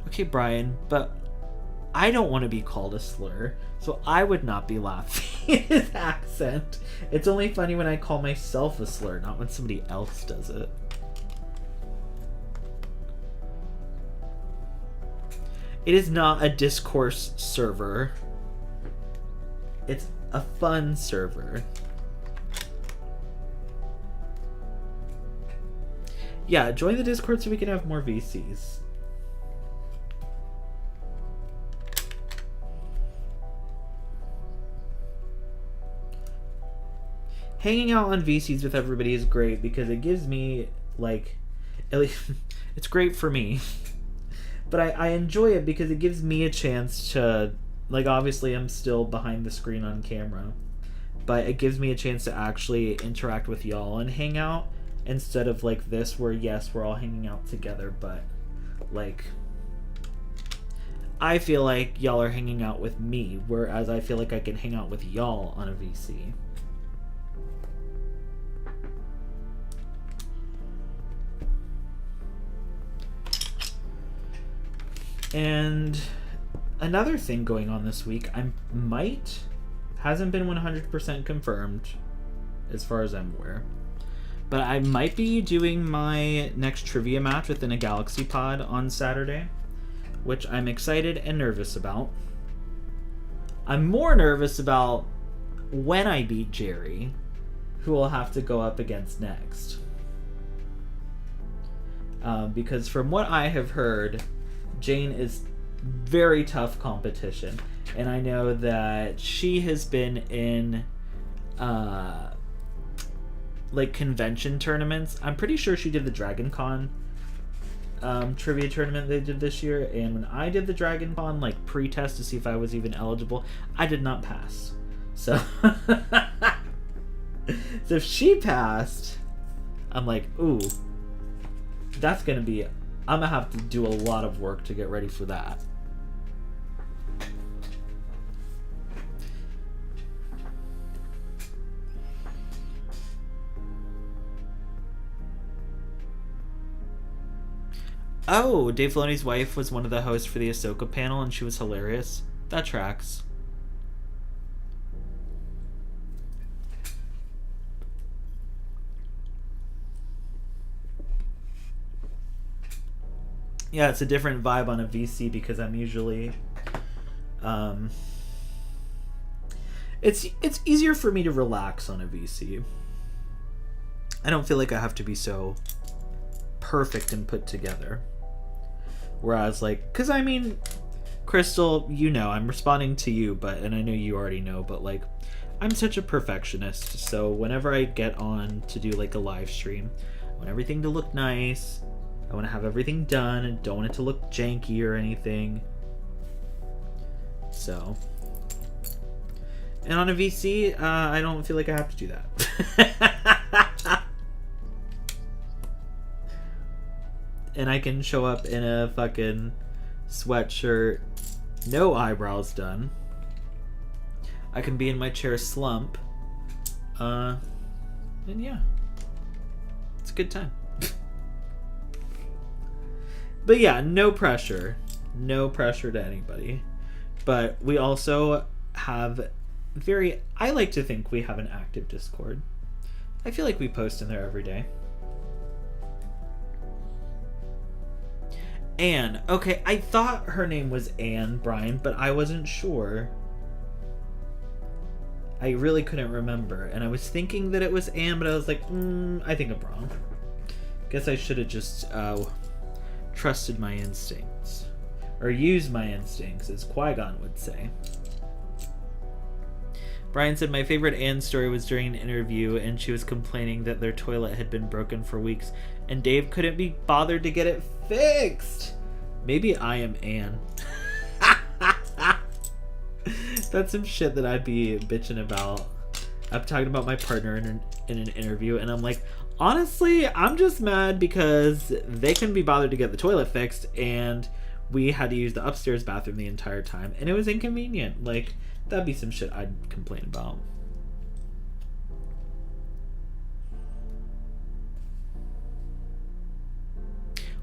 Okay, Brian, but I don't want to be called a slur, so I would not be laughing at his accent. It's only funny when I call myself a slur, not when somebody else does it. It is not a discourse server. It's a fun server. Yeah, join the Discord so we can have more VCs. Hanging out on VCs with everybody is great because it gives me, like, at least, it's great for me. But I enjoy it because it gives me a chance to, like, obviously I'm still behind the screen on camera, but it gives me a chance to actually interact with y'all and hang out instead of, like, this where, yes, we're all hanging out together, but, like, I feel like y'all are hanging out with me, whereas I feel like I can hang out with y'all on a VC. And another thing going on this week, hasn't been 100% confirmed as far as I'm aware, but I might be doing my next trivia match within a Galaxy Pod on Saturday, which I'm excited and nervous about. I'm more nervous about when I beat Jerry, who will have to go up against next. Because from what I have heard, Jane is very tough competition. And I know that she has been in like convention tournaments. I'm pretty sure she did the Dragon Con trivia tournament they did this year, and when I did the Dragon Con like pre-test to see if I was even eligible, I did not pass. So so if she passed, I'm like, ooh, that's gonna be, I'm gonna have to do a lot of work to get ready for that. Oh, Dave Filoni's wife was one of the hosts for the Ahsoka panel, and she was hilarious. That tracks. Yeah, it's a different vibe on a VC because I'm usually... It's easier for me to relax on a VC. I don't feel like I have to be so perfect and put together. Whereas, like, because I mean, Crystal, you know, I'm responding to you, and I know you already know, but like, I'm such a perfectionist. So whenever I get on to do like a live stream, I want everything to look nice. I want to have everything done and don't want it to look janky or anything. So, and on a VC, I don't feel like I have to do that. And I can show up in a fucking sweatshirt, no eyebrows done. I can be in my chair slump. And yeah, it's a good time. But yeah, no pressure. No pressure to anybody. But we also have I like to think we have an active Discord. I feel like we post in there every day. Anne. Okay, I thought her name was Anne, Brian, but I wasn't sure. I really couldn't remember. And I was thinking that it was Anne, but I was like, I think I'm wrong. Guess I should have just trusted my instincts. Or used my instincts, as Qui-Gon would say. Brian said, my favorite Anne story was during an interview, and she was complaining that their toilet had been broken for weeks, and Dave couldn't be bothered to get it fixed. Maybe I am Anne. That's some shit that I'd be bitching about. I'm talking about my partner in an interview, and I'm like, honestly, I'm just mad because they couldn't be bothered to get the toilet fixed, and we had to use the upstairs bathroom the entire time, and it was inconvenient. Like, that'd be some shit I'd complain about.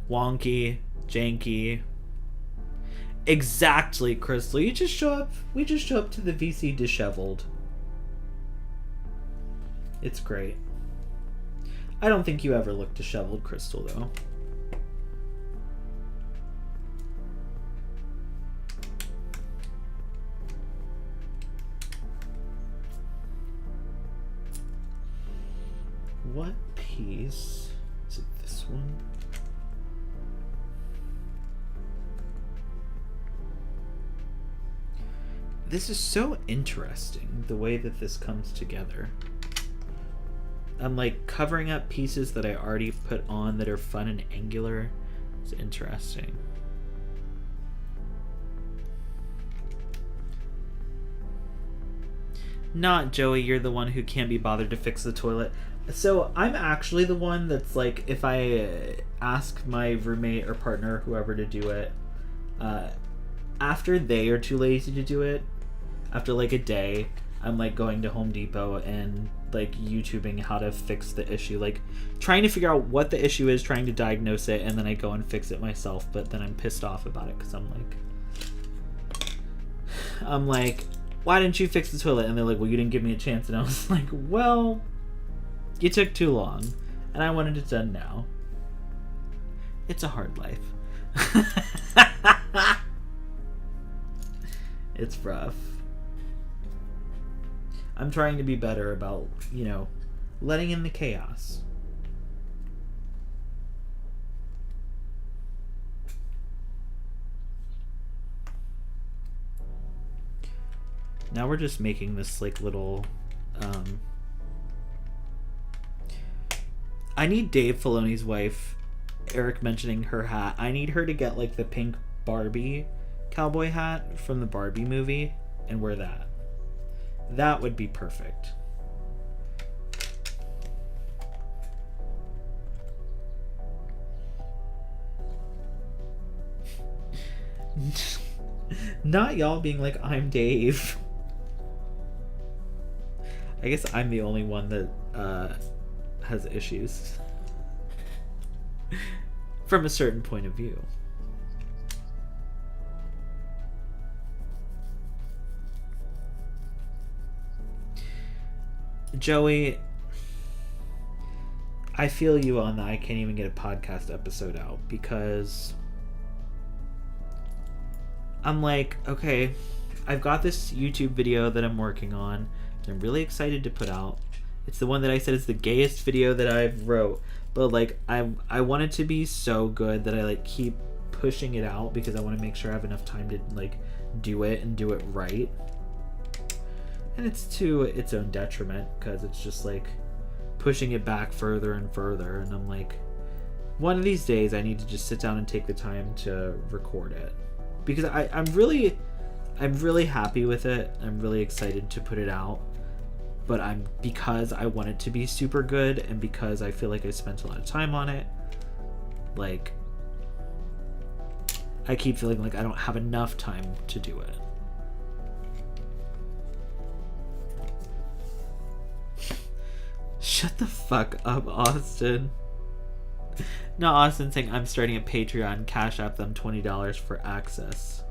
Wonky, janky. Exactly, Crystal. We just show up to the VC disheveled. It's great. I don't think you ever look disheveled, Crystal, though. What piece? Is it this one? This is so interesting, the way that this comes together. I'm like covering up pieces that I already put on that are fun and angular. It's interesting. Not Joey, you're the one who can't be bothered to fix the toilet. So I'm actually the one that's like, if I ask my roommate or partner, whoever, to do it, after they are too lazy to do it, after like a day, I'm like going to Home Depot and like YouTubing how to fix the issue, like trying to figure out what the issue is, trying to diagnose it, and then I go and fix it myself. But then I'm pissed off about it because I'm like, why didn't you fix the toilet? And they're like, well, you didn't give me a chance. And I was like, well, you took too long and I wanted it done now. It's a hard life. It's rough. I'm trying to be better about, letting in the chaos. Now we're just making this like little I need Dave Filoni's wife, Eric mentioning her hat. I need her to get like the pink Barbie cowboy hat from the Barbie movie and wear that. That would be perfect. Not y'all being like, I'm Dave. I guess I'm the only one that has issues. From a certain point of view. Joey, I feel you on that. I can't even get a podcast episode out because I'm like, okay, I've got this YouTube video that I'm working on that I'm really excited to put out. It's the one that I said is the gayest video that I've wrote, but like I want it to be so good that I like keep pushing it out because I want to make sure I have enough time to like do it and do it right. And it's to its own detriment because it's just like pushing it back further and further, and I'm like, one of these days I need to just sit down and take the time to record it. Because I'm really happy with it. I'm really excited to put it out. But because I want it to be super good and because I feel like I spent a lot of time on it, like I keep feeling like I don't have enough time to do it. Shut the fuck up, Austin. No, Austin saying I'm starting a Patreon. Cash App them $20 for access.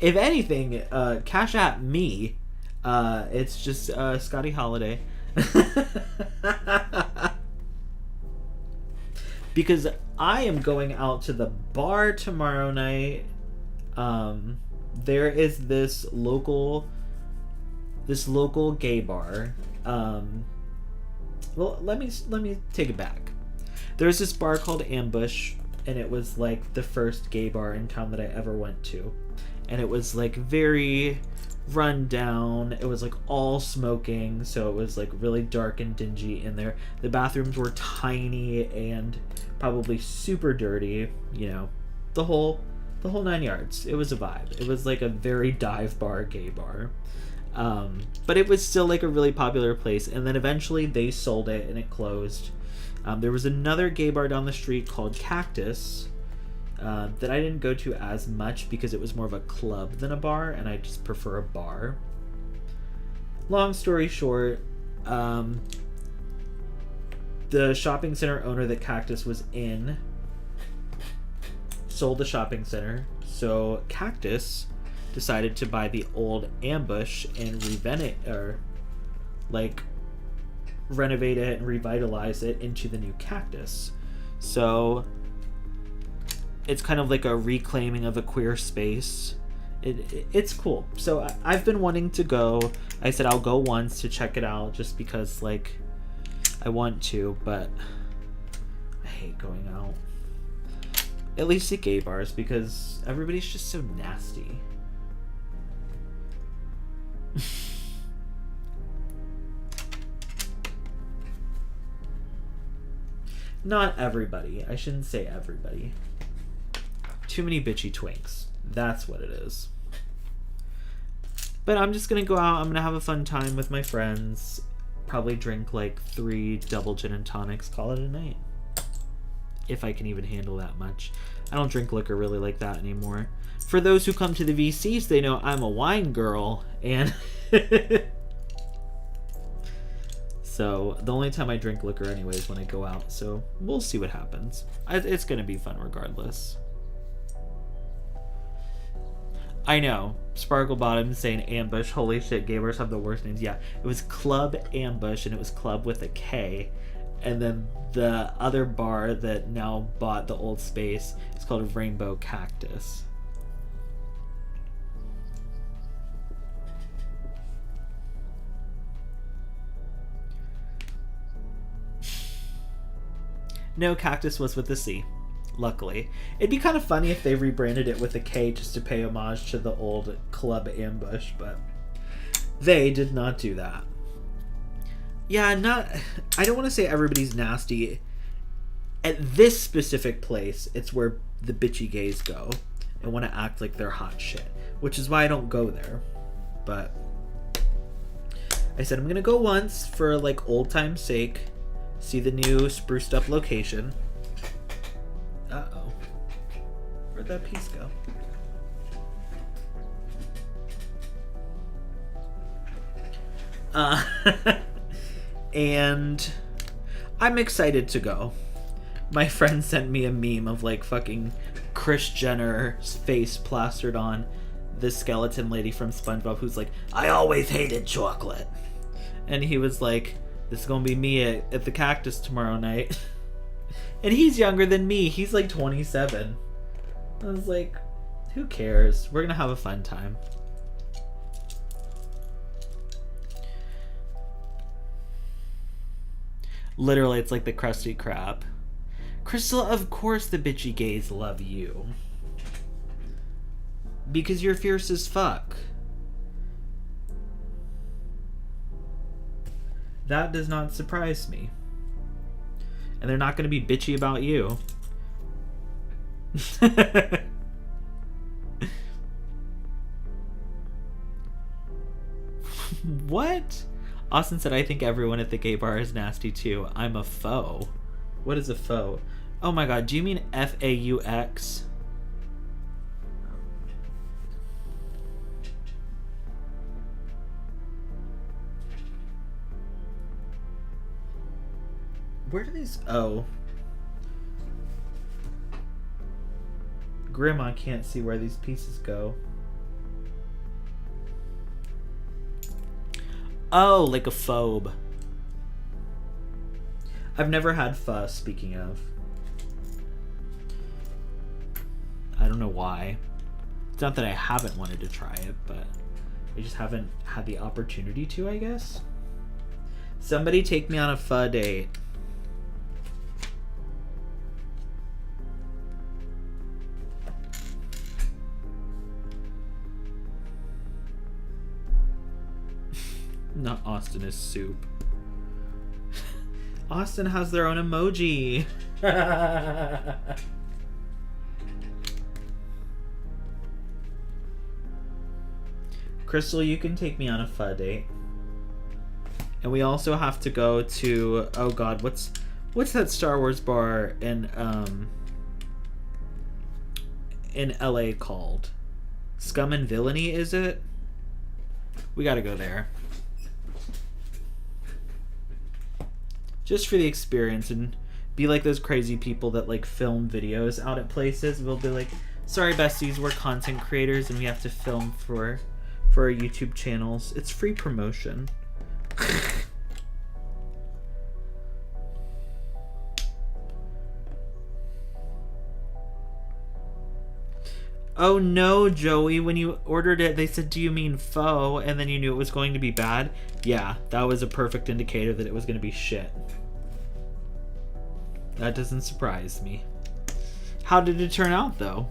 If anything, Cash App me. It's just Scotty Holiday. Because I am going out to the bar tomorrow night. There is this local gay bar. Well, let me take it back. There's this bar called Ambush, and it was like the first gay bar in town that I ever went to, and it was like very run down. It was like all smoking, so it was like really dark and dingy in there. The bathrooms were tiny and probably super dirty, you know, the whole 9 yards. It was a vibe. It was like a very dive bar gay bar. But it was still like a really popular place, and then eventually they sold it and it closed. There was another gay bar down the street called Cactus that I didn't go to as much because it was more of a club than a bar, and I just prefer a bar. Long story short, the shopping center owner that Cactus was in sold the shopping center, so Cactus decided to buy the old Ambush and renovate it and revitalize it into the new Cactus. So it's kind of like a reclaiming of a queer space. It's cool. So I've been wanting to go. I said I'll go once to check it out just because like I want to, but I hate going out. At least at gay bars because everybody's just so nasty. Not everybody. I shouldn't say everybody. Too many bitchy twinks. That's what it is. But I'm just gonna go out. I'm gonna have a fun time with my friends. Probably drink like 3 double gin and tonics. Call it a night. If I can even handle that much. I don't drink liquor really like that anymore. For those who come to the VCs, they know I'm a wine girl, and so the only time I drink liquor anyway is when I go out, so we'll see what happens. It's gonna be fun regardless. I know, Sparkle Bottom saying Ambush. Holy shit, gay bars have the worst names. Yeah, it was Club Ambush, and it was Club with a K. And then the other bar that now bought the old space is called Rainbow Cactus. No, Cactus was with the C. luckily. It'd be kind of funny if they rebranded it with a K just to pay homage to the old Club Ambush, but they did not do that. Yeah, I don't want to say everybody's nasty. At this specific place, it's where the bitchy gays go and want to act like they're hot shit, which is why I don't go there. But I said I'm gonna go once for like old time's sake, see the new spruced up location. Uh-oh. Where'd that piece go? And I'm excited to go. My friend sent me a meme of like fucking Kris Jenner's face plastered on this skeleton lady from SpongeBob who's like, I always hated chocolate. And he was like, this is gonna be me at the Cactus tomorrow night. And he's younger than me. He's like 27. I was like, who cares? We're gonna have a fun time. Literally, it's like the Krusty Krab. Crystal, of course the bitchy gays love you. Because you're fierce as fuck. That does not surprise me. And they're not going to be bitchy about you. What? Austin said, I think everyone at the gay bar is nasty too. I'm a foe. What is a foe? Oh my god, do you mean F-A-U-X? Where do these... Oh. Grandma can't see where these pieces go. Oh, like a phobe. I've never had pho, speaking of. I don't know why. It's not that I haven't wanted to try it, but I just haven't had the opportunity to, I guess. Somebody take me on a pho date. Not Austin is soup. Austin has their own emoji. Crystal, you can take me on a pho date. And we also have to go to, oh god, what's that Star Wars bar in LA called? Scum and Villainy, is it? We gotta go there. Just for the experience and be like those crazy people that like film videos out at places. We'll be like, sorry besties, we're content creators and we have to film for our YouTube channels. It's free promotion. Oh no, Joey, when you ordered it, they said, do you mean pho? And then you knew it was going to be bad? Yeah, that was a perfect indicator that it was going to be shit. That doesn't surprise me. How did it turn out, though?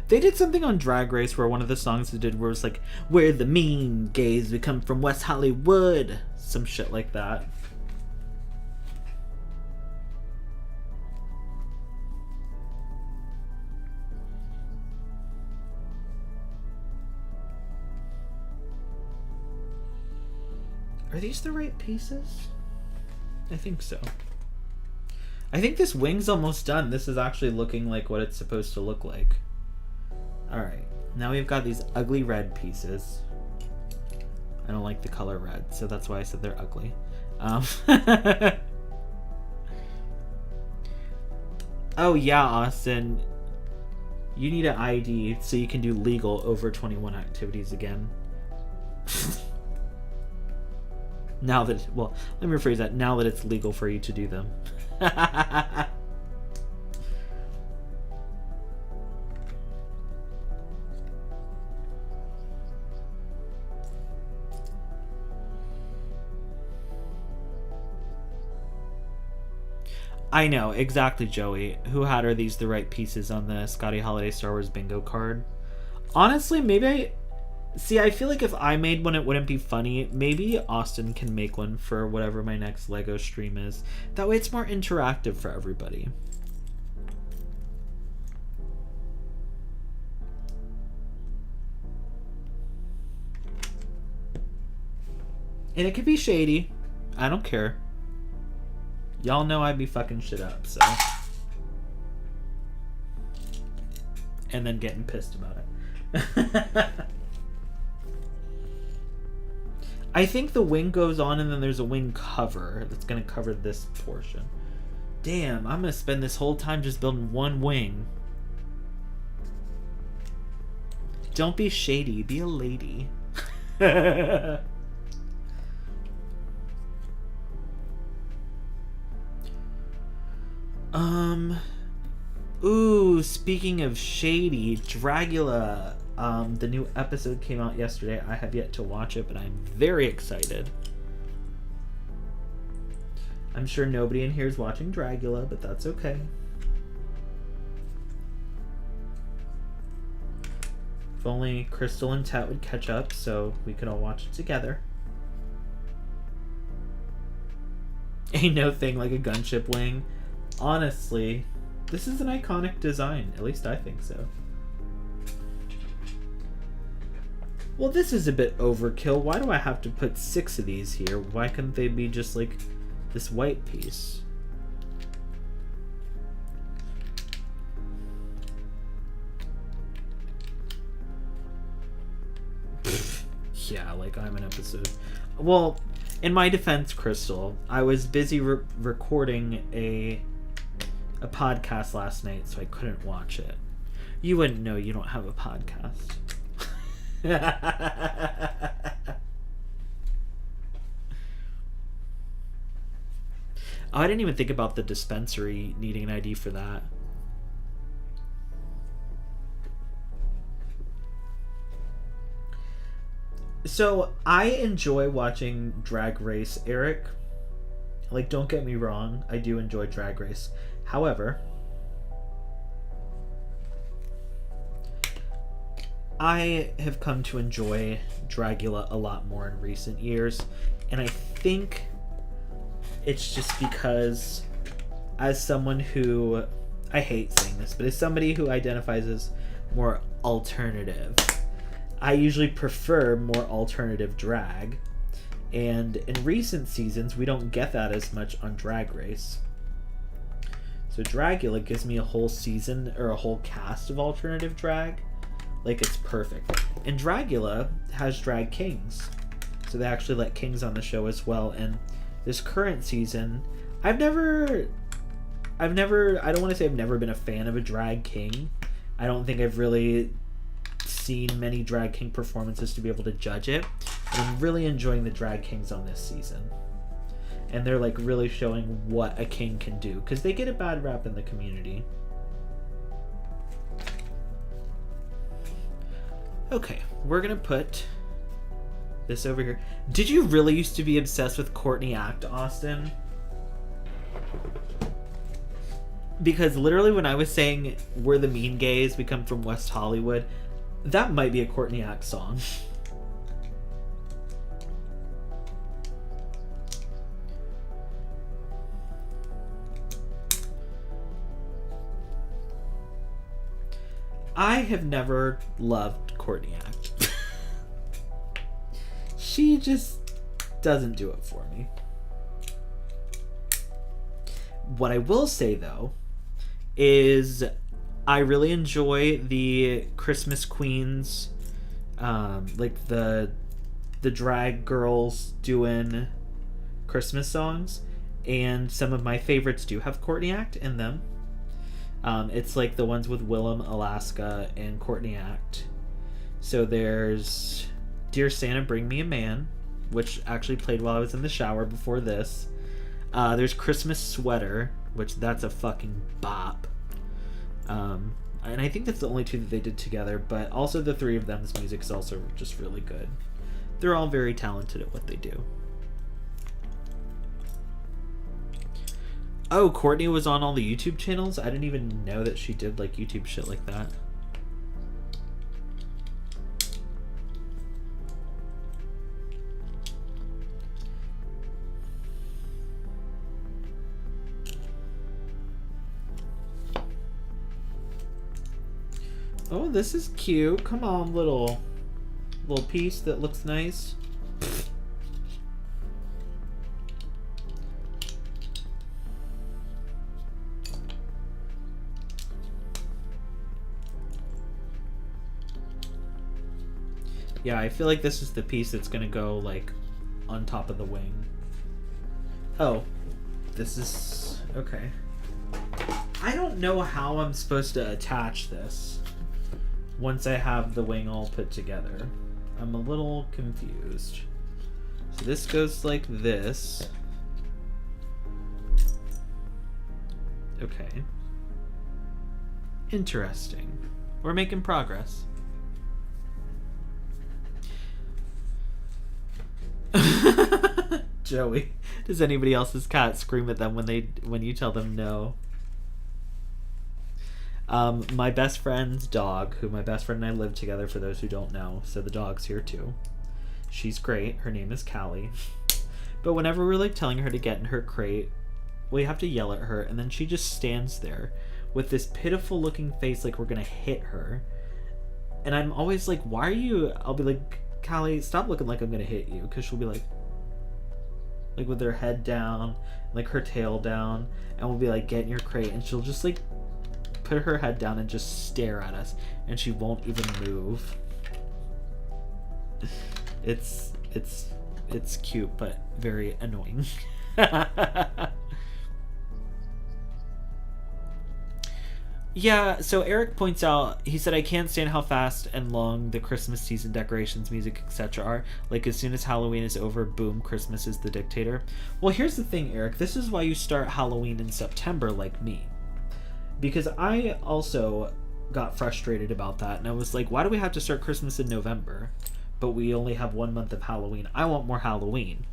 They did something on Drag Race where one of the songs they did was like, we're the mean gays, we come from West Hollywood. Some shit like that. Are these the right pieces? I think so. I think this wing's almost done. This is actually looking like what it's supposed to look like. Alright, now we've got these ugly red pieces. I don't like the color red, so that's why I said they're ugly. Oh yeah, Austin. You need an ID so you can do legal over 21 activities again. Now that, well, let me rephrase that. Now that it's legal for you to do them. I know, exactly, Joey. Who had are these the right pieces on the Scotty Holiday Star Wars bingo card? Honestly, maybe I... See, I feel like if I made one, it wouldn't be funny. Maybe Austin can make one for whatever my next LEGO stream is. That way it's more interactive for everybody. And it could be shady. I don't care. Y'all know I'd be fucking shit up, so. And then getting pissed about it. I think the wing goes on and then there's a wing cover that's going to cover this portion. Damn, I'm going to spend this whole time just building one wing. Don't be shady, be a lady. Ooh, speaking of shady, Dragula, the new episode came out yesterday. I have yet to watch it, but I'm very excited. I'm sure nobody in here is watching Dragula, but that's okay. If only Crystal and Tat would catch up so we could all watch it together. Ain't no thing like a gunship wing. Honestly, this is an iconic design. At least I think so. Well, this is a bit overkill. Why do I have to put 6 of these here? Why couldn't they be just like this white piece? Yeah, like I'm an episode. Well, in my defense, Crystal, I was busy recording a podcast last night, so I couldn't watch it. You wouldn't know, you don't have a podcast. Oh, I didn't even think about the dispensary needing an ID for that. So, I enjoy watching Drag Race, Eric. Like, don't get me wrong, I do enjoy Drag Race. However, I have come to enjoy Dragula a lot more in recent years, and I think it's just because, as someone who, I hate saying this, but as somebody who identifies as more alternative, I usually prefer more alternative drag, and in recent seasons we don't get that as much on Drag Race. So Dragula gives me a whole season or a whole cast of alternative drag. Like, it's perfect. And Dragula has drag kings, so they actually let kings on the show as well. And this current season, I don't want to say I've never been a fan of a drag king. I don't think I've really seen many drag king performances to be able to judge it. But I'm really enjoying the drag kings on this season. And they're like really showing what a king can do, because they get a bad rap in the community. Okay, we're gonna put this over here. Did you really used to be obsessed with Courtney Act, Austin? Because literally when I was saying we're the mean gays, we come from West Hollywood, that might be a Courtney Act song. I have never loved Courtney Act. She just doesn't do it for me. What I will say, though, is I really enjoy the Christmas Queens, like the drag girls doing Christmas songs, and some of my favorites do have Courtney Act in them. It's like the ones with Willem, Alaska, and Courtney Act. So there's Dear Santa, Bring Me a Man, which actually played while I was in the shower before this. There's Christmas Sweater, which that's a fucking bop. And I think that's the only two that they did together, but also the three of them's music's also just really good. They're all very talented at what they do. Oh, Courtney was on all the YouTube channels? I didn't even know that she did like YouTube shit like that. Oh, this is cute. Come on, little piece that looks nice. Yeah, I feel like this is the piece that's gonna go like on top of the wing. Oh, this is okay. I don't know how I'm supposed to attach this once I have the wing all put together. I'm a little confused. So this goes like this. Okay. Interesting. We're making progress. Joey, does anybody else's cat scream at them when you tell them no? My best friend's dog, who my best friend and I live together, for those who don't know, so the dog's here too. She's great. Her name is Callie. But whenever we're like telling her to get in her crate, we have to yell at her, and then she just stands there with this pitiful looking face like we're gonna hit her. And I'm always like, why are you... I'll be like, Callie, stop looking like I'm gonna hit you, because she'll be like with her head down, like her tail down, and we'll be like, get in your crate, and she'll just like put her head down and just stare at us, and she won't even move. It's cute, but very annoying. Yeah, so Eric points out, he said, I can't stand how fast and long the Christmas season decorations, music, etc. are. Like, as soon as Halloween is over, boom, Christmas is the dictator. Well, here's the thing, Eric. This is why you start Halloween in September, like me. Because I also got frustrated about that, and I was like, why do we have to start Christmas in November? But we only have 1 month of Halloween. I want more Halloween.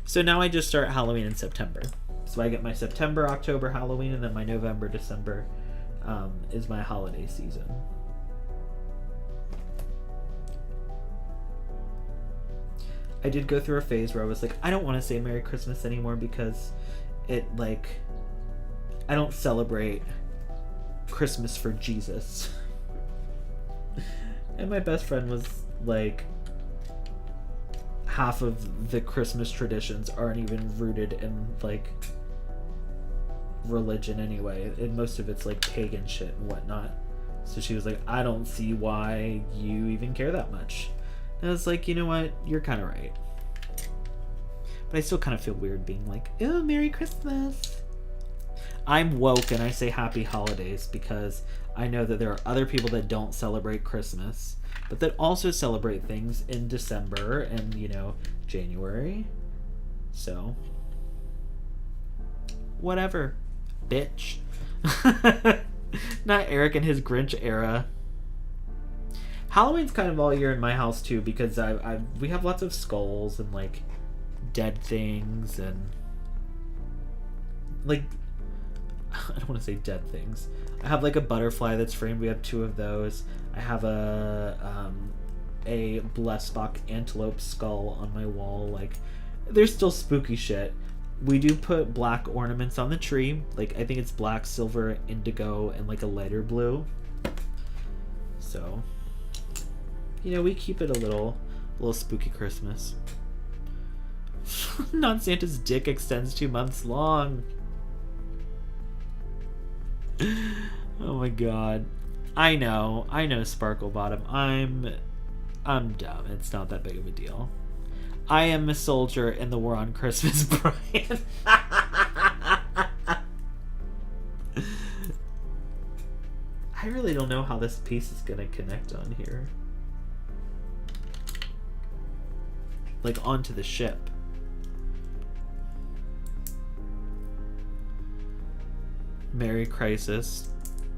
So now I just start Halloween in September. So I get my September, October Halloween, and then my November, December is my holiday season. I did go through a phase where I was like, I don't want to say Merry Christmas anymore because it, like, I don't celebrate Christmas for Jesus. And my best friend was like, half of the Christmas traditions aren't even rooted in, like, religion anyway, and most of it's like pagan shit and whatnot. So she was like, I don't see why you even care that much. And I was like, you know what, you're kind of right. But I still kind of feel weird being like, oh, Merry Christmas. I'm woke and I say happy holidays because I know that there are other people that don't celebrate Christmas, but that also celebrate things in December and, you know, January. So whatever, bitch. Not Eric and his Grinch era. Halloween's kind of all year in my house too, because we have lots of skulls and like dead things and like, I don't want to say dead things. I have like a butterfly that's framed. We have 2 of those. I have a Blessbach antelope skull on my wall. Like, there's still spooky shit. We do put black ornaments on the tree. Like, I think it's black, silver, indigo, and like a lighter blue. So, you know, we keep it a little spooky Christmas. Non Santa's dick extends 2 months long. Oh my god. I know, Sparkle Bottom. I'm dumb. It's not that big of a deal. I am a soldier in the war on Christmas, Brian. I really don't know how this piece is gonna connect on here. Like, onto the ship. Merry Crisis.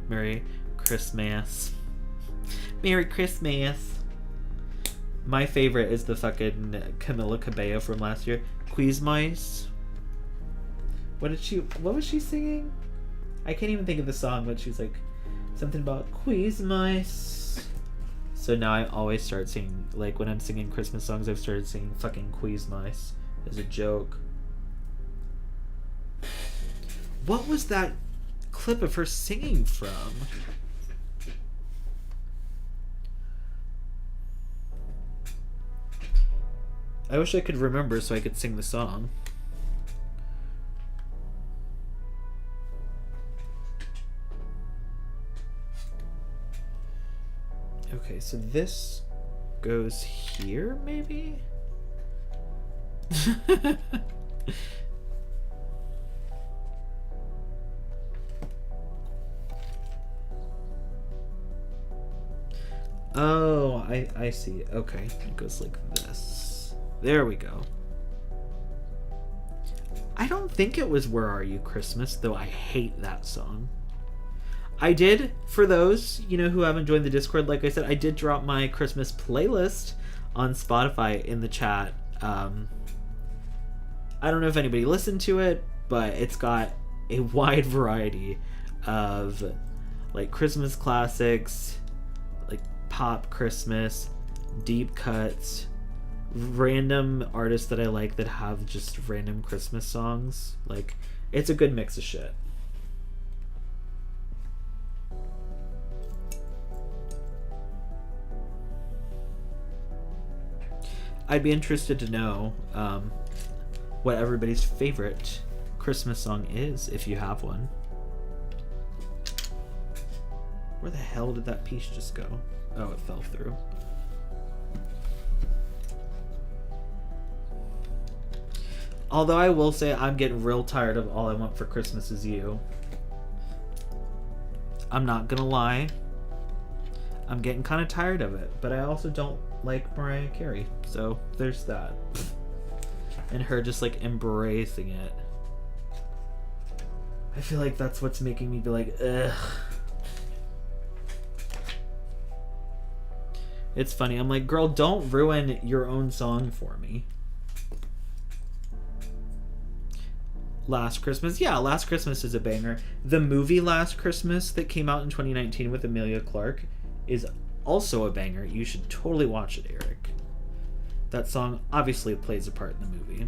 Merry Christmas. Merry Christmas. My favorite is the fucking Camila Cabello from last year. Quizmice. What was she singing? I can't even think of the song, but she's like something about quiz mice. So now I always start singing, like when I'm singing Christmas songs, I've started singing fucking quiz mice as a joke. What was that clip of her singing from? I wish I could remember so I could sing the song. Okay, so this goes here, maybe? Oh, I see. Okay, it goes like this. There we go. I don't think it was Where Are You Christmas, though I hate that song. I did, for those, who haven't joined the Discord, like I said, I did drop my Christmas playlist on Spotify in the chat. I don't know if anybody listened to it, but it's got a wide variety of, like, Christmas classics, like pop Christmas, deep cuts, random artists that I like that have just random Christmas songs. Like, it's a good mix of shit. I'd be interested to know what everybody's favorite Christmas song is, if you have one. Where the hell did that piece just go? Oh, it fell through. Although I will say I'm getting real tired of All I Want for Christmas Is You. I'm not gonna lie. I'm getting kind of tired of it, but I also don't like Mariah Carey, so there's that. And her just like embracing it. I feel like that's what's making me be like, ugh. It's funny, I'm like, girl, don't ruin your own song for me. Last Christmas, yeah, Last Christmas is a banger. The movie Last Christmas that came out in 2019 with Emilia Clarke is also a banger. You should totally watch it, Eric. That song obviously plays a part in the movie.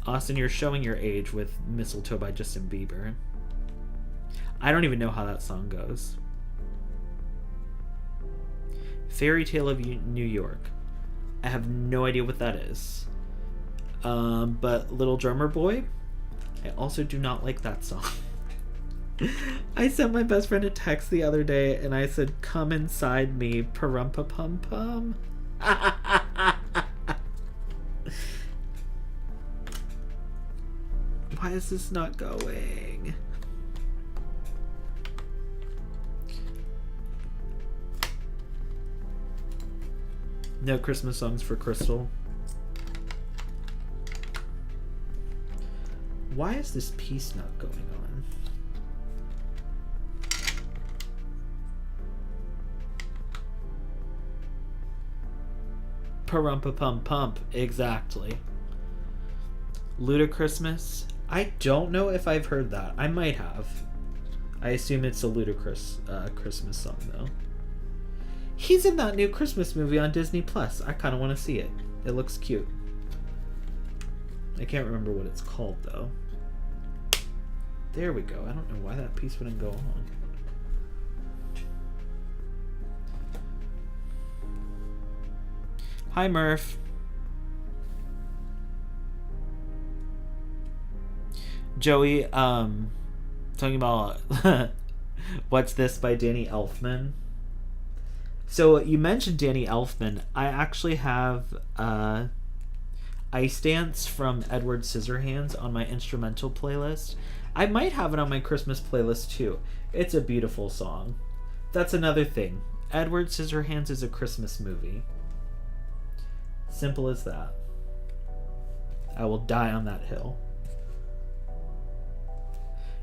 Austin, you're showing your age with Mistletoe by Justin Bieber. I don't even know how that song goes. Fairy Tale of New York. I have no idea what that is. But Little Drummer Boy, I also do not like that song. I sent my best friend a text the other day and I said, "Come inside me, parumpa-pum-pum." Why is this not going? No Christmas songs for Crystal. Why is this piece not going on? Parumpa-pum-pump, exactly. Ludachristmas? I don't know if I've heard that. I might have. I assume it's a Ludacris Christmas song, though. He's in that new Christmas movie on Disney Plus. I kind of want to see it. It looks cute. I can't remember what it's called, though. There we go. I don't know why that piece wouldn't go on. Hi, Murph. Joey, talking about What's This by Danny Elfman. So you mentioned Danny Elfman. I actually have Ice Dance from Edward Scissorhands on my instrumental playlist. I might have it on my Christmas playlist too. It's a beautiful song. That's another thing. Edward Scissorhands is a Christmas movie. Simple as that. I will die on that hill.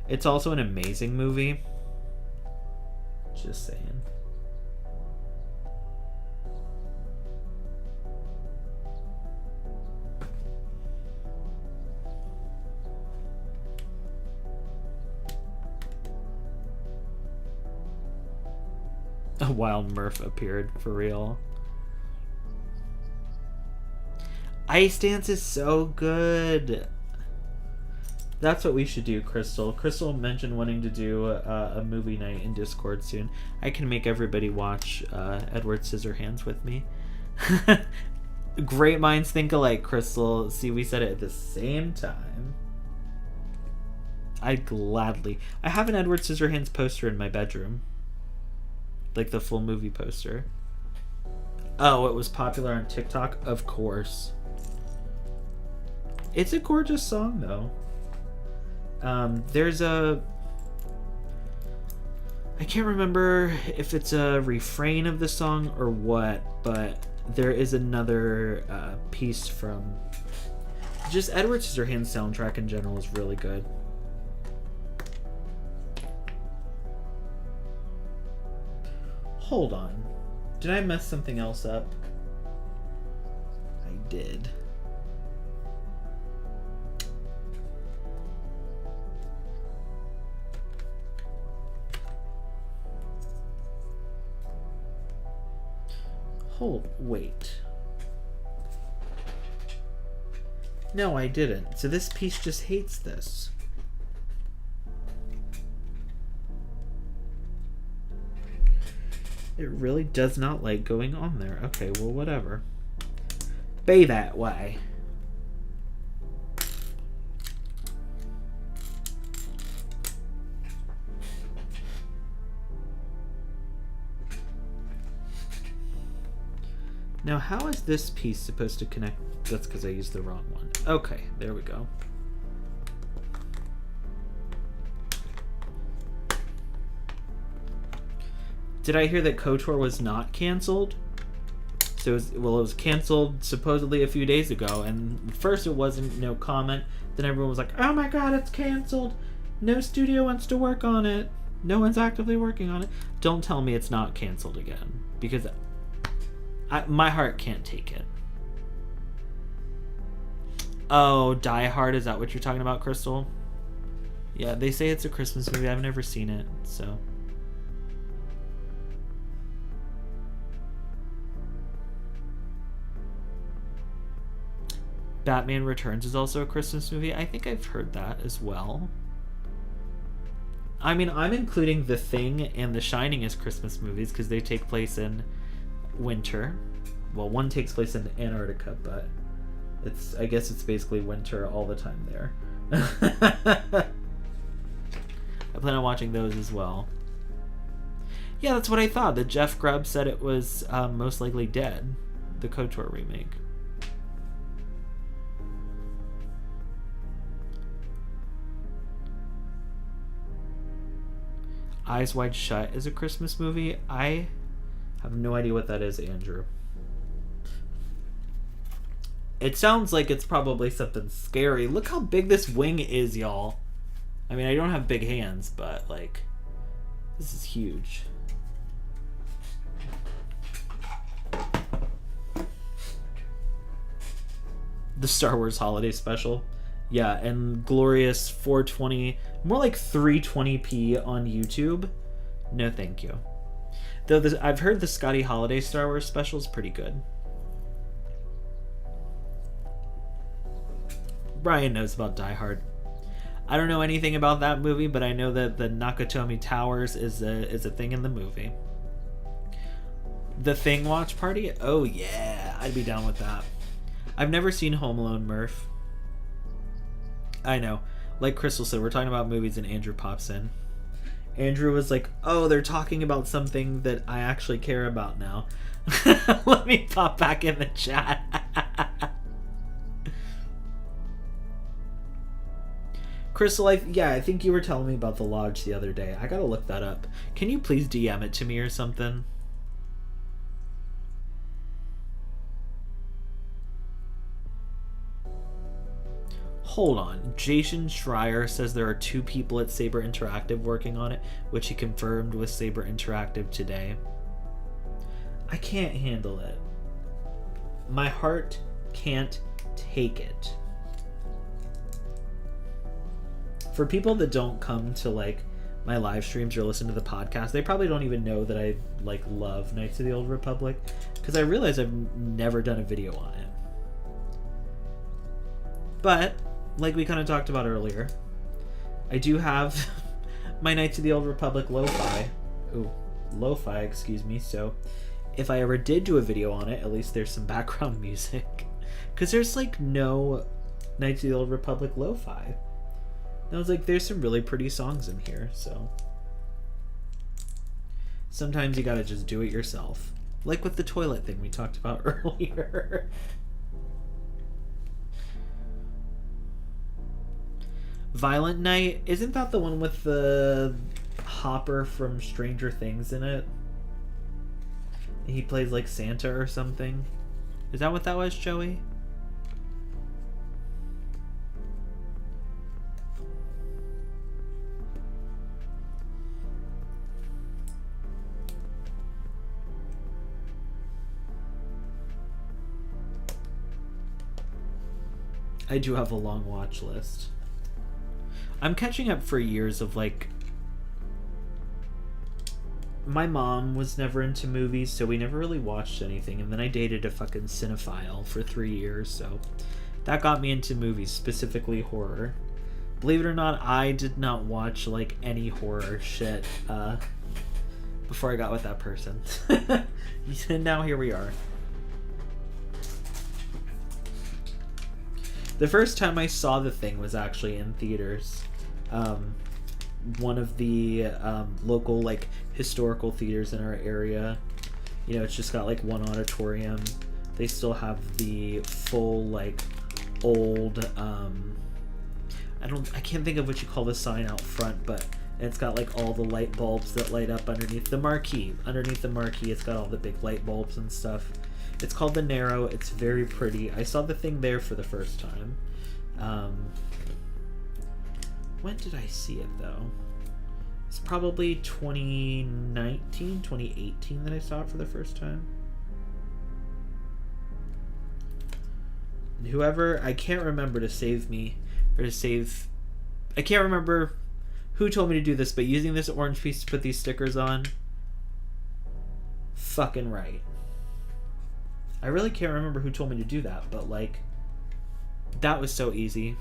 It's also an amazing movie. Just saying. A wild Murph appeared for real. Ice Dance is so good. That's what we should do, Crystal. Crystal mentioned wanting to do a movie night in Discord soon. I can make everybody watch Edward Scissorhands with me. Great minds think alike, Crystal. See, we said it at the same time. I'd gladly. I have an Edward Scissorhands poster in my bedroom. Like the full movie poster. Oh, it was popular on TikTok? Of course. It's a gorgeous song, though. There's a... I can't remember if it's a refrain of the song or what, but there is another piece from... Just Edward Scissorhands' soundtrack in general is really good. Hold on. Did I mess something else up? I did. Wait. No, I didn't. So this piece just hates this. It really does not like going on there. Okay, well, whatever. Be that way. Now, how is this piece supposed to connect? That's because I used the wrong one. Okay, there we go. Did I hear that KOTOR was not canceled? So it was canceled supposedly a few days ago, and first it wasn't, no comment. Then everyone was like, oh my god, it's canceled. No studio wants to work on it. No one's actively working on it. Don't tell me it's not canceled again, because my heart can't take it. Oh, Die Hard, is that what you're talking about, Crystal? Yeah, they say it's a Christmas movie. I've never seen it, so... Batman Returns is also a Christmas movie. I think I've heard that as well. I mean, I'm including The Thing and The Shining as Christmas movies because they take place in winter. Well, one takes place in Antarctica, but I guess it's basically winter all the time there. I plan on watching those as well. Yeah, that's what I thought. That Jeff Grubb said it was most likely dead. The KOTOR remake. Eyes Wide Shut is a Christmas movie. I have no idea what that is, Andrew. It sounds like it's probably something scary. Look how big this wing is, y'all. I mean, I don't have big hands, but, like, this is huge. The Star Wars Holiday Special. Yeah, and glorious 420, more like 320p on YouTube. No thank you. Though I've heard the Scotty Holiday Star Wars special is pretty good. Brian knows about Die Hard. I don't know anything about that movie, but I know that the Nakatomi Towers is a thing in the movie. The Thing watch party? Oh yeah, I'd be down with that. I've never seen Home Alone, Murph. I know. Like Crystal said, we're talking about movies and Andrew pops in. Andrew was like, oh, they're talking about something that I actually care about now. Let me pop back in the chat. Crystal, I think you were telling me about The Lodge the other day. I gotta look that up. Can you please DM it to me or something? Hold on. Jason Schreier says there are 2 people at Saber Interactive working on it, which he confirmed with Saber Interactive today. I can't handle it. My heart can't take it. For people that don't come to, like, my live streams or listen to the podcast, they probably don't even know that I like love Knights of the Old Republic, because I realize I've never done a video on it. But like we kind of talked about earlier, I do have my Knights of the Old Republic lo-fi, excuse me. So if I ever did do a video on it, at least there's some background music, because there's like no Knights of the Old Republic lo-fi. And I was like, there's some really pretty songs in here, so sometimes you gotta just do it yourself. Like with the toilet thing we talked about earlier. Violent Night, isn't that the one with the Hopper from Stranger Things in it? He plays like Santa or something. Is that what that was, Joey? I do have a long watch list. I'm catching up for years of like... My mom was never into movies, so we never really watched anything. And then I dated a fucking cinephile for 3 years, so that got me into movies, specifically horror. Believe it or not, I did not watch like any horror shit before I got with that person. And now here we are. The first time I saw The Thing was actually in theaters. One of the local like historical theaters in our area. You know, it's just got like one auditorium. They still have the full like old I can't think of what you call the sign out front, but it's got like all the light bulbs that light up underneath the marquee. Underneath the marquee, it's got all the big light bulbs and stuff. It's called The Narrow. It's very pretty. I saw The Thing there for the first time. When did I see it, though? It's probably 2019, 2018 that I saw it for the first time. And whoever... I can't remember to save me... Or to save... I can't remember who told me to do this, but using this orange piece to put these stickers on... Fucking right. I really can't remember who told me to do that, but like, that was so easy.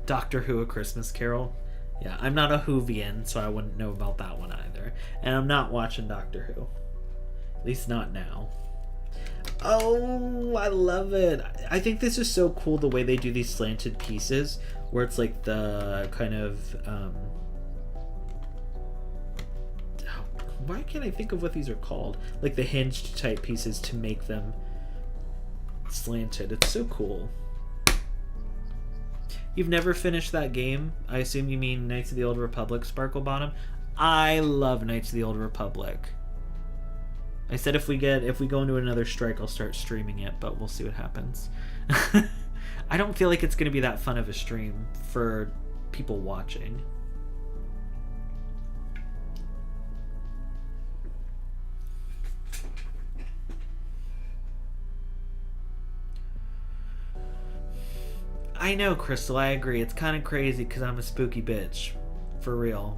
Doctor Who: A Christmas Carol. Yeah, I'm not a Whovian, so I wouldn't know about that one either. And I'm not watching Doctor Who. At least not now. Oh, I love it. I think this is so cool, the way they do these slanted pieces, where it's like the kind of... why can't I think of what these are called? Like the hinged type pieces to make them slanted. It's so cool. You've never finished that game? I assume you mean Knights of the Old Republic, Sparkle Bottom. I love Knights of the Old Republic. I said if we go into another strike, I'll start streaming it, but we'll see what happens. I don't feel like it's going to be that fun of a stream for people watching. I know, Crystal, I agree. It's kind of crazy because I'm a spooky bitch. For real.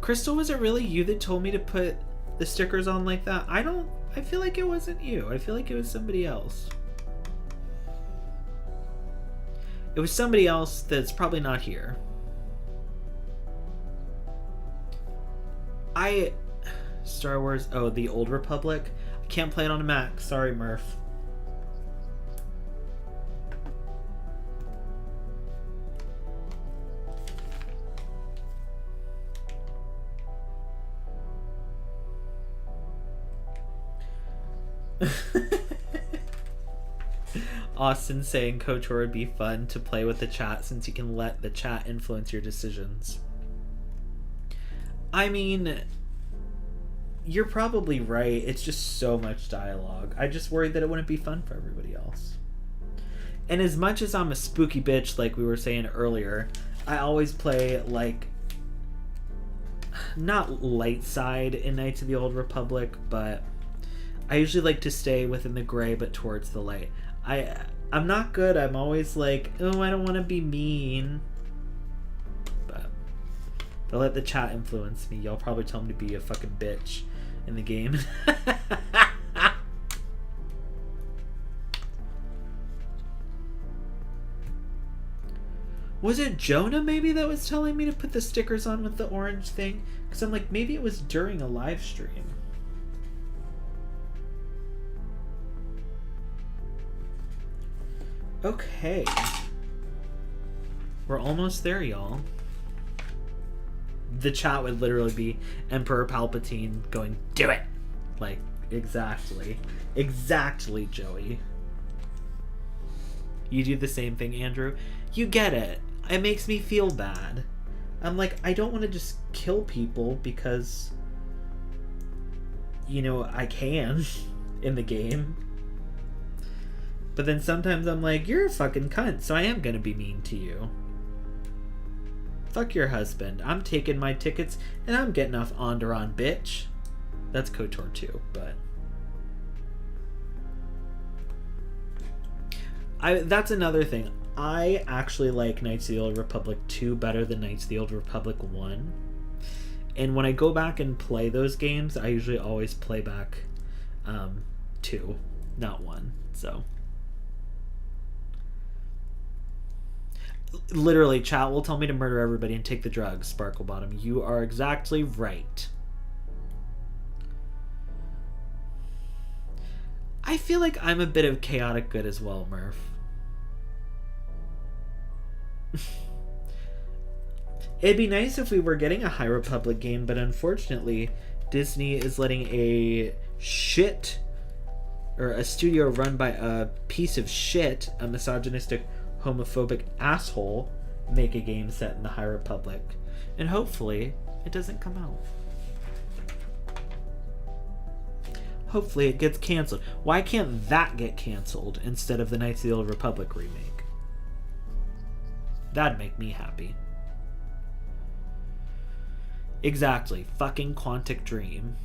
Crystal, was it really you that told me to put the stickers on like that? I feel like it wasn't you. I feel like it was somebody else. It was somebody else that's probably not here. Star Wars, oh, the Old Republic. I can't play it on a Mac. Sorry, Murph. Austin saying KOTOR would be fun to play with the chat since you can let the chat influence your decisions. I mean, you're probably right. It's just so much dialogue. I just worried that it wouldn't be fun for everybody else. And as much as I'm a spooky bitch, like we were saying earlier, I always play, like, not light side in Knights of the Old Republic, but I usually like to stay within the gray but towards the light. I'm not good. I'm always like, oh, I don't want to be mean. But don't let the chat influence me. Y'all probably tell me to be a fucking bitch in the game. Was it Jonah maybe that was telling me to put the stickers on with the orange thing? Because I'm like, maybe it was during a live stream. Okay. We're almost there, y'all. The chat would literally be Emperor Palpatine going, do it! Like, exactly. Exactly, Joey. You do the same thing, Andrew. You get it. It makes me feel bad. I'm like, I don't want to just kill people because, you know, I can in the game. But then sometimes I'm like, you're a fucking cunt, so I am gonna be mean to you. Fuck your husband. I'm taking my tickets and I'm getting off Onderon, bitch. That's KOTOR too, but... that's another thing. I actually like Knights of the Old Republic 2 better than Knights of the Old Republic 1. And when I go back and play those games, I usually always play back 2, not 1. So... literally, chat will tell me to murder everybody and take the drugs, Sparkle Bottom. You are exactly right. I feel like I'm a bit of chaotic good as well, Murph. It'd be nice if we were getting a High Republic game, but unfortunately, Disney is letting a studio run by a piece of shit, a misogynistic, homophobic asshole, make a game set in the High Republic. And hopefully, it doesn't come out. Hopefully it gets canceled. Why can't that get canceled instead of the Knights of the Old Republic remake? That'd make me happy. Exactly. Fucking Quantic Dream.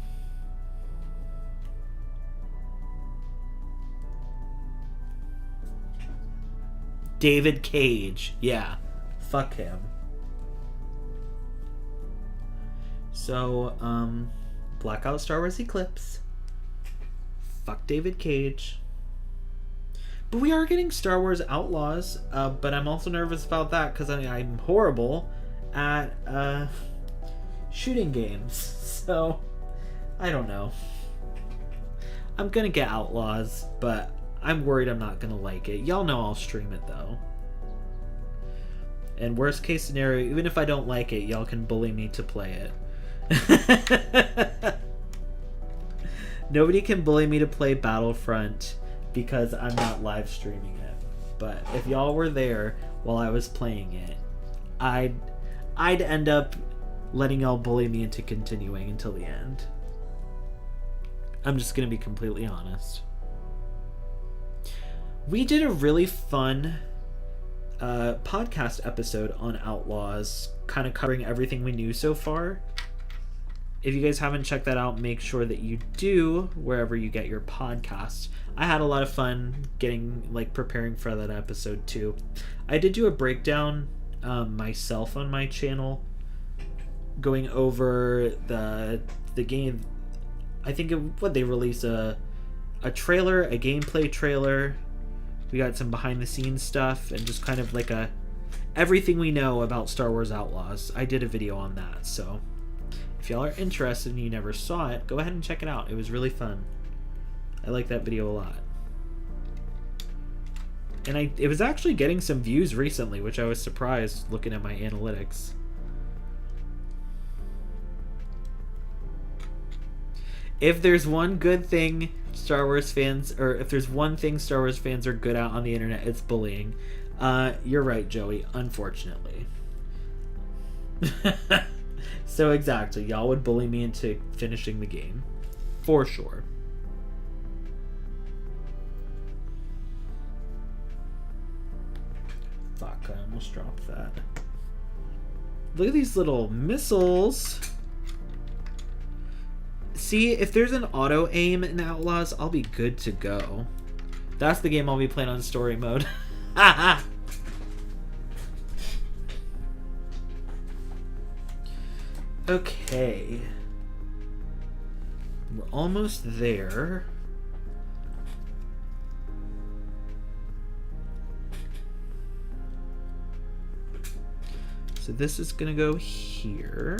David Cage. Yeah. Fuck him. So, Blackout Star Wars Eclipse. Fuck David Cage. But we are getting Star Wars Outlaws, but I'm also nervous about that because I'm horrible at shooting games. So, I don't know. I'm gonna get Outlaws, but I'm worried I'm not gonna like it. Y'all know I'll stream it though. And worst case scenario, even if I don't like it, y'all can bully me to play it. Nobody can bully me to play Battlefront because I'm not live streaming it. But if y'all were there while I was playing it, I'd end up letting y'all bully me into continuing until the end. I'm just gonna be completely honest. We did a really fun podcast episode on Outlaws, kind of covering everything we knew so far. If you guys haven't checked that out, make sure that you do wherever you get your podcasts. I had a lot of fun preparing for that episode too. I did do a breakdown myself on my channel, going over the game. I think they released a trailer, a gameplay trailer. We got some behind the scenes stuff and just kind of like everything we know about Star Wars Outlaws. I did a video on that, so if y'all are interested and you never saw it, go ahead and check it out. It was really fun. I like that video a lot. And it was actually getting some views recently, which I was surprised looking at my analytics. If there's one good thing Star Wars fans, or if there's one thing Star Wars fans are good at on the internet, it's bullying. You're right, Joey, unfortunately. So exactly, y'all would bully me into finishing the game. For sure. Fuck, I almost dropped that. Look at these little missiles. See, if there's an auto aim in Outlaws, I'll be good to go. That's the game I'll be playing on story mode. Okay. We're almost there. So this is gonna go here.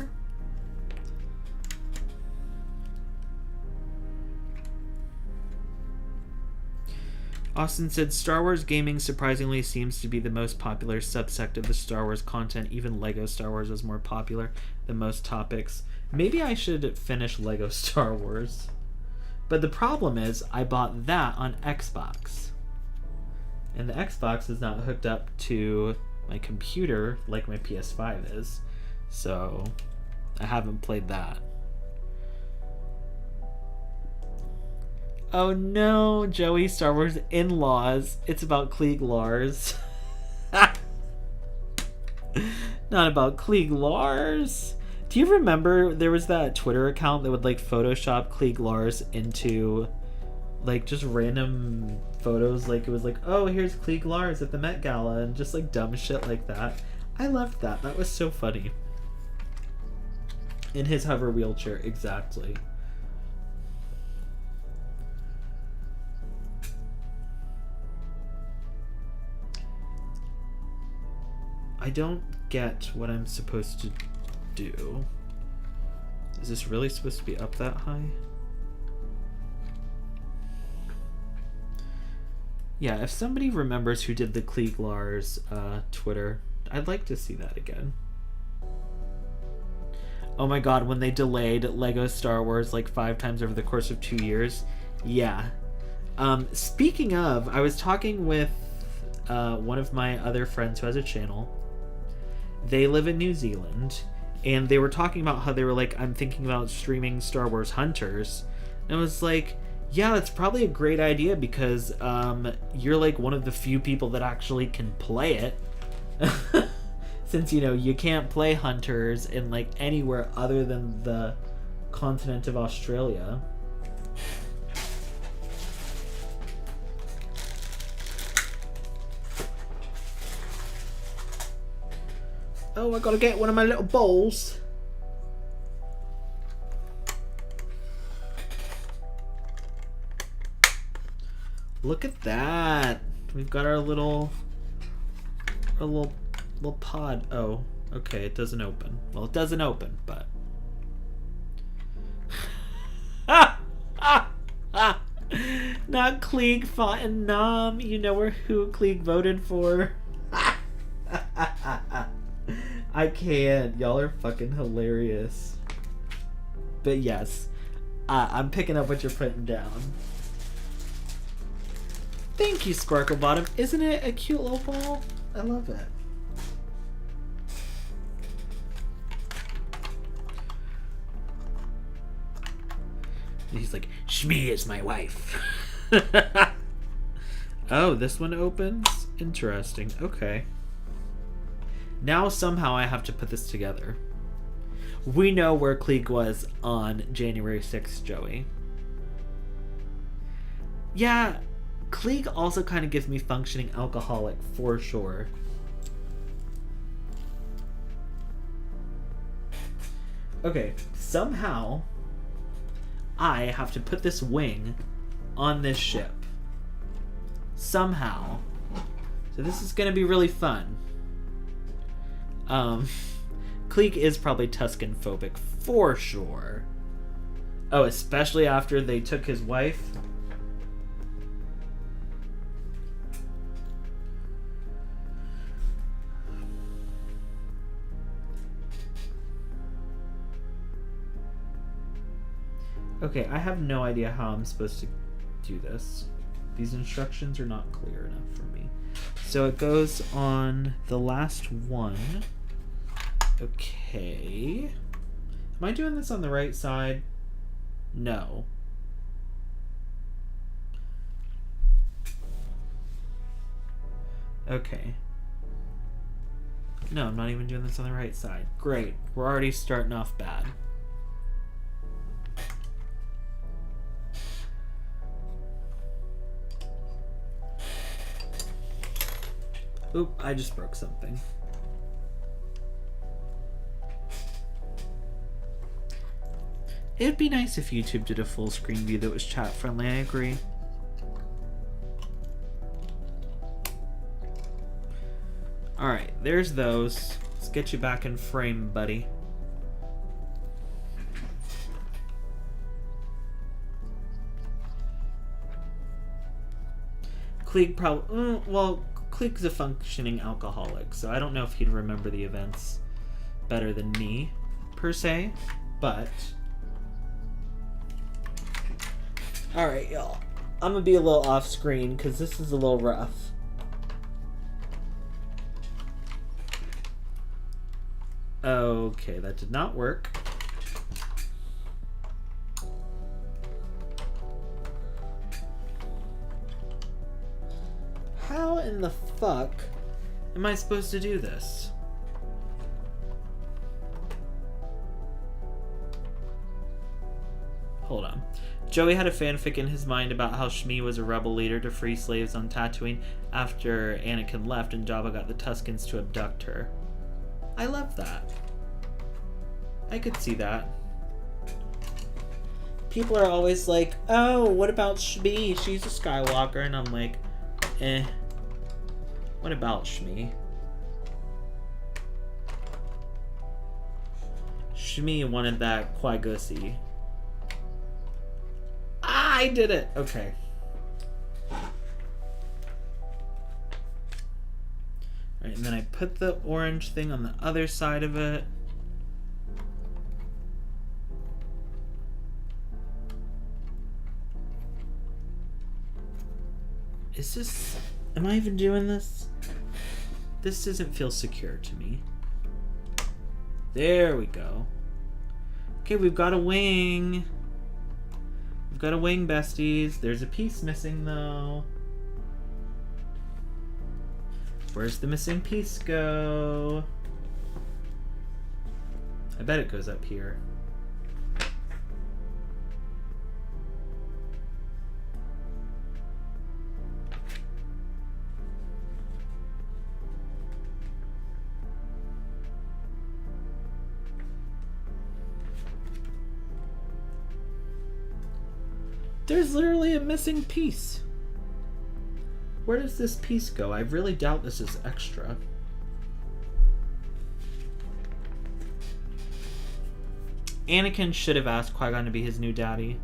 Austin said, Star Wars gaming surprisingly seems to be the most popular subsect of the Star Wars content. Even Lego Star Wars is more popular than most topics. Maybe I should finish Lego Star Wars. But the problem is, I bought that on Xbox. And the Xbox is not hooked up to my computer like my PS5 is. So, I haven't played that. Oh no, Joey, Star Wars In-Laws. It's about Klieg Lars. Not about Klieg Lars. Do you remember there was that Twitter account that would like Photoshop Klieg Lars into like just random photos? Like it was like, oh, here's Klieg Lars at the Met Gala and just like dumb shit like that. I loved that. That was so funny. In his hover wheelchair, exactly. I don't get what I'm supposed to do. Is this really supposed to be up that high? Yeah, if somebody remembers who did the Klieg Lars Twitter, I'd like to see that again. Oh my god, when they delayed Lego Star Wars like 5 times over the course of 2 years. Yeah. Speaking of, I was talking with one of my other friends who has a channel. They live in New Zealand, and they were talking about how they were like, I'm thinking about streaming Star Wars Hunters. And I was like, yeah, that's probably a great idea because you're like one of the few people that actually can play it. Since, you know, you can't play Hunters in like anywhere other than the continent of Australia. Oh, I gotta get one of my little bowls. Look at that. We've got our little pod. Oh, okay, it doesn't open. Well, it doesn't open, but not Klieg fought in Nam. You know who Klieg voted for. I can't. Y'all are fucking hilarious. But yes, I'm picking up what you're putting down. Thank you, Sparkle Bottom. Isn't it a cute little ball? I love it. He's like, Shmi is my wife. Oh, this one opens? Interesting. Okay. Now somehow I have to put this together. We know where Klieg was on January 6th, Joey. Yeah, Klieg also kind of gives me functioning alcoholic, for sure. Okay, somehow I have to put this wing on this ship. Somehow. So this is going to be really fun. Klieg is probably Tuscan phobic for sure. Oh, especially after they took his wife. Okay, I have no idea how I'm supposed to do this. These instructions are not clear enough for me. So it goes on the last one. Okay. Am I doing this on the right side? No. Okay. No, I'm not even doing this on the right side. Great. We're already starting off bad. Oop, I just broke something. It'd be nice if YouTube did a full screen view that was chat friendly, I agree. Alright, there's those. Let's get you back in frame, buddy. Klieg probably... well, Klieg's a functioning alcoholic, so I don't know if he'd remember the events better than me, per se, but... Alright, y'all. I'm gonna be a little off screen, because this is a little rough. Okay, that did not work. How in the fuck am I supposed to do this? Hold on. Joey had a fanfic in his mind about how Shmi was a rebel leader to free slaves on Dantooine after Anakin left and Jabba got the Tuskens to abduct her. I love that. I could see that. People are always like, oh, what about Shmi? She's a Skywalker. And I'm like, eh. What about Shmi? Shmi wanted that Qui-Gussy. I did it! Okay. Alright, and then I put the orange thing on the other side of it. Is this... am I even doing this? This doesn't feel secure to me. There we go. Okay, we've got a wing. We've got a wing, besties. There's a piece missing, though. Where's the missing piece go? I bet it goes up here. There's literally a missing piece. Where does this piece go? I really doubt this is extra. Anakin should have asked Qui-Gon to be his new daddy.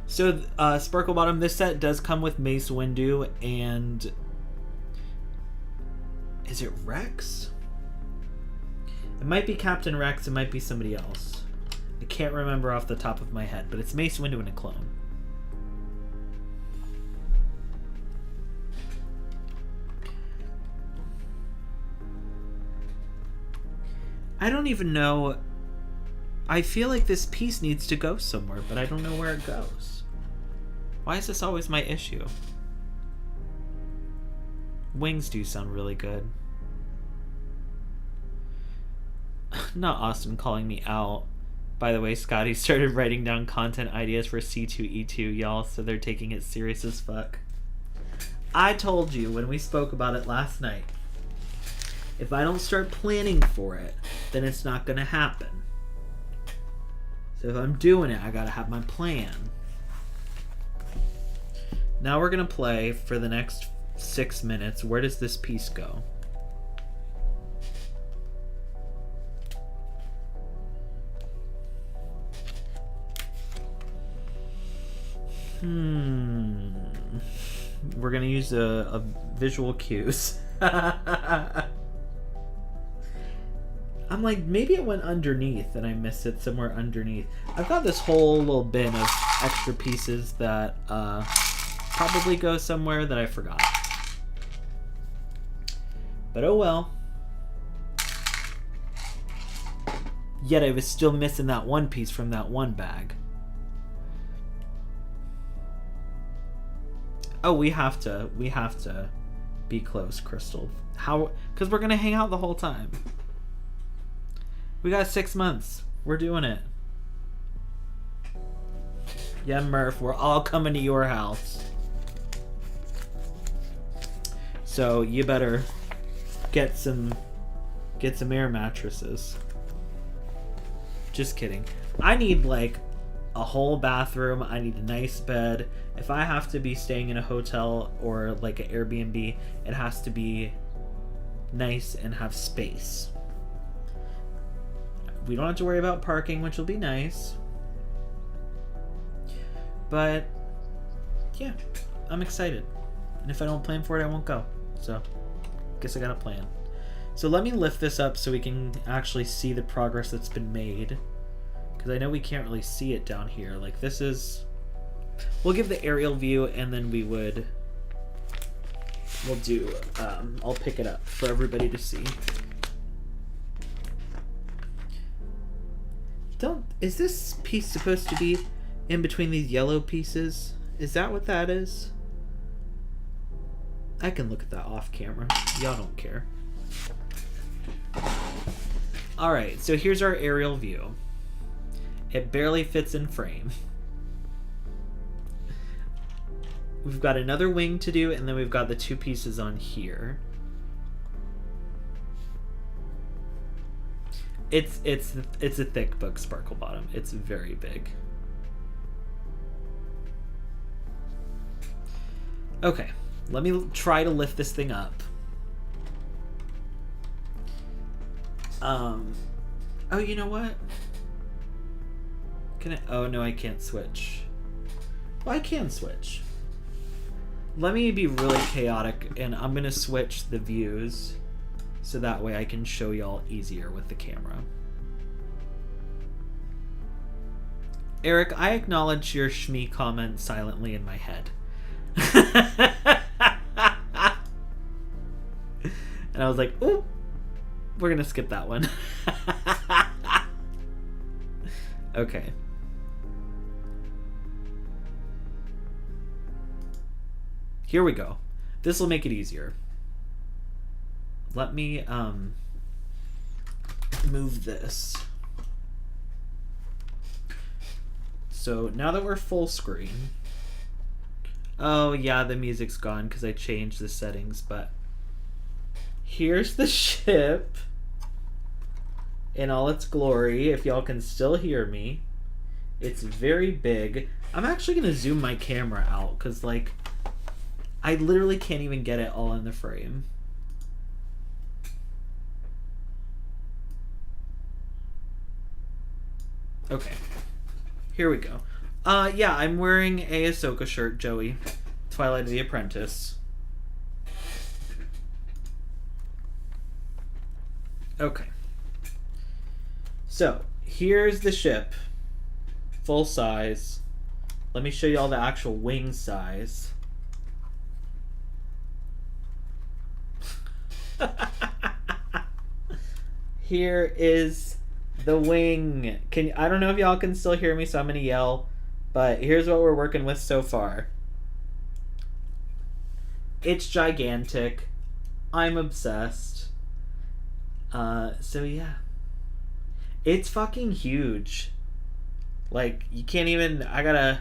So, Sparkle Bottom, this set does come with Mace Windu and... is it Rex? It might be Captain Rex, it might be somebody else. I can't remember off the top of my head, but it's Mace Windu and a clone. I don't even know. I feel like this piece needs to go somewhere, but I don't know where it goes. Why is this always my issue? Wings do sound really good. Not Austin calling me out. By the way, Scotty started writing down content ideas for C2E2, y'all, so they're taking it serious as fuck. I told you when we spoke about it last night, if I don't start planning for it, then it's not gonna happen. So if I'm doing it, I gotta have my plan. Now we're gonna play for the next 6 minutes. Where does this piece go? We're gonna use a visual cues. I'm like, maybe it went underneath and I missed it somewhere underneath. I've got this whole little bin of extra pieces that probably go somewhere that I forgot. But oh well. Yet I was still missing that one piece from that one bag. Oh, we have to be close, Crystal. How? Because we're gonna hang out the whole time. We got 6 months. We're doing it. Yeah, Murph, we're all coming to your house. So you better get some air mattresses. Just kidding. I need like a whole bathroom. I need a nice bed. If I have to be staying in a hotel or like an Airbnb, it has to be nice and have space. We don't have to worry about parking, which will be nice. But yeah, I'm excited. And if I don't plan for it, I won't go. So guess I got a plan. So let me lift this up so we can actually see the progress that's been made. Because I know we can't really see it down here. Like this is... We'll give the aerial view and then we'll do... I'll pick it up for everybody to see. Is this piece supposed to be in between these yellow pieces? Is that what that is? I can look at that off camera. Y'all don't care. Alright, so here's our aerial view. It barely fits in frame. We've got another wing to do, and then we've got the two pieces on here. It's a thick book, Sparkle Bottom. It's very big. Okay, let me try to lift this thing up. Oh, you know what? Can I? Oh no, I can't switch. Well, I can switch. Let me be really chaotic, and I'm gonna switch the views so that way I can show y'all easier with the camera. Eric, I acknowledge your Shmee comment silently in my head. And I was like, ooh, we're gonna skip that one. Okay. Here we go. This will make it easier. Let me move this. So now that we're full screen. Oh yeah, the music's gone because I changed the settings, but here's the ship in all its glory, if y'all can still hear me. It's very big. I'm actually gonna zoom my camera out because like I literally can't even get it all in the frame. Okay, here we go. Yeah, I'm wearing a Ahsoka shirt, Joey. Twilight of the Apprentice. Okay. So, here's the ship. Full size. Let me show you all the actual wing size. Here is the wing. I don't know if y'all can still hear me, so I'm gonna yell, but here's what we're working with so far. It's gigantic. I'm obsessed. So yeah. It's fucking huge. Like, you can't even... I gotta...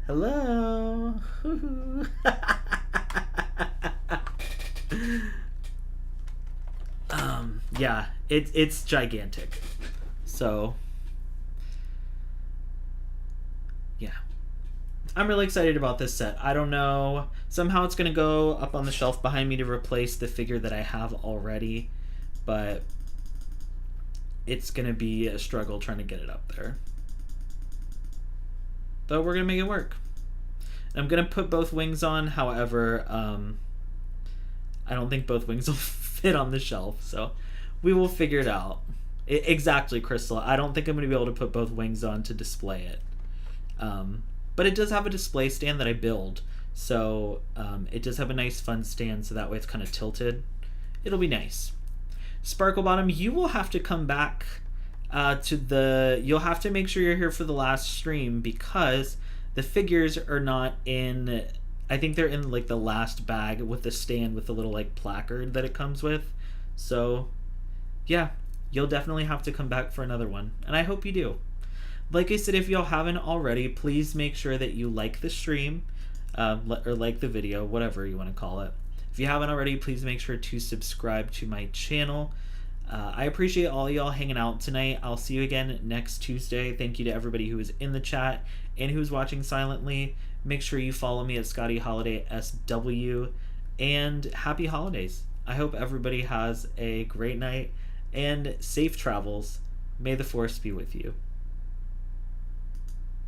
Hello? Yeah, it's gigantic. So... yeah. I'm really excited about this set. I don't know... Somehow it's gonna go up on the shelf behind me to replace the figure that I have already. But... it's gonna be a struggle trying to get it up there. But we're gonna make it work. I'm gonna put both wings on, however, I don't think both wings will fit on the shelf, so we will figure it out. Exactly, Crystal. I don't think I'm gonna be able to put both wings on to display it. But it does have a display stand that I build, so it does have a nice fun stand, so that way it's kind of tilted. It'll be nice. Sparkle Bottom, you will have to come back you'll have to make sure you're here for the last stream because the figures are not in, I think they're in like the last bag with the stand with the little like placard that it comes with. So yeah, you'll definitely have to come back for another one, and I hope you do. Like I said, if y'all haven't already, please make sure that you like the stream, or like the video, whatever you want to call it. If you haven't already, please make sure to subscribe to my channel. I appreciate all y'all hanging out tonight. I'll see you again next Tuesday. Thank you to everybody who is in the chat and who's watching silently. Make sure you follow me at Scotty Holiday SW, and happy holidays. I hope everybody has a great night and safe travels. May the force be with you.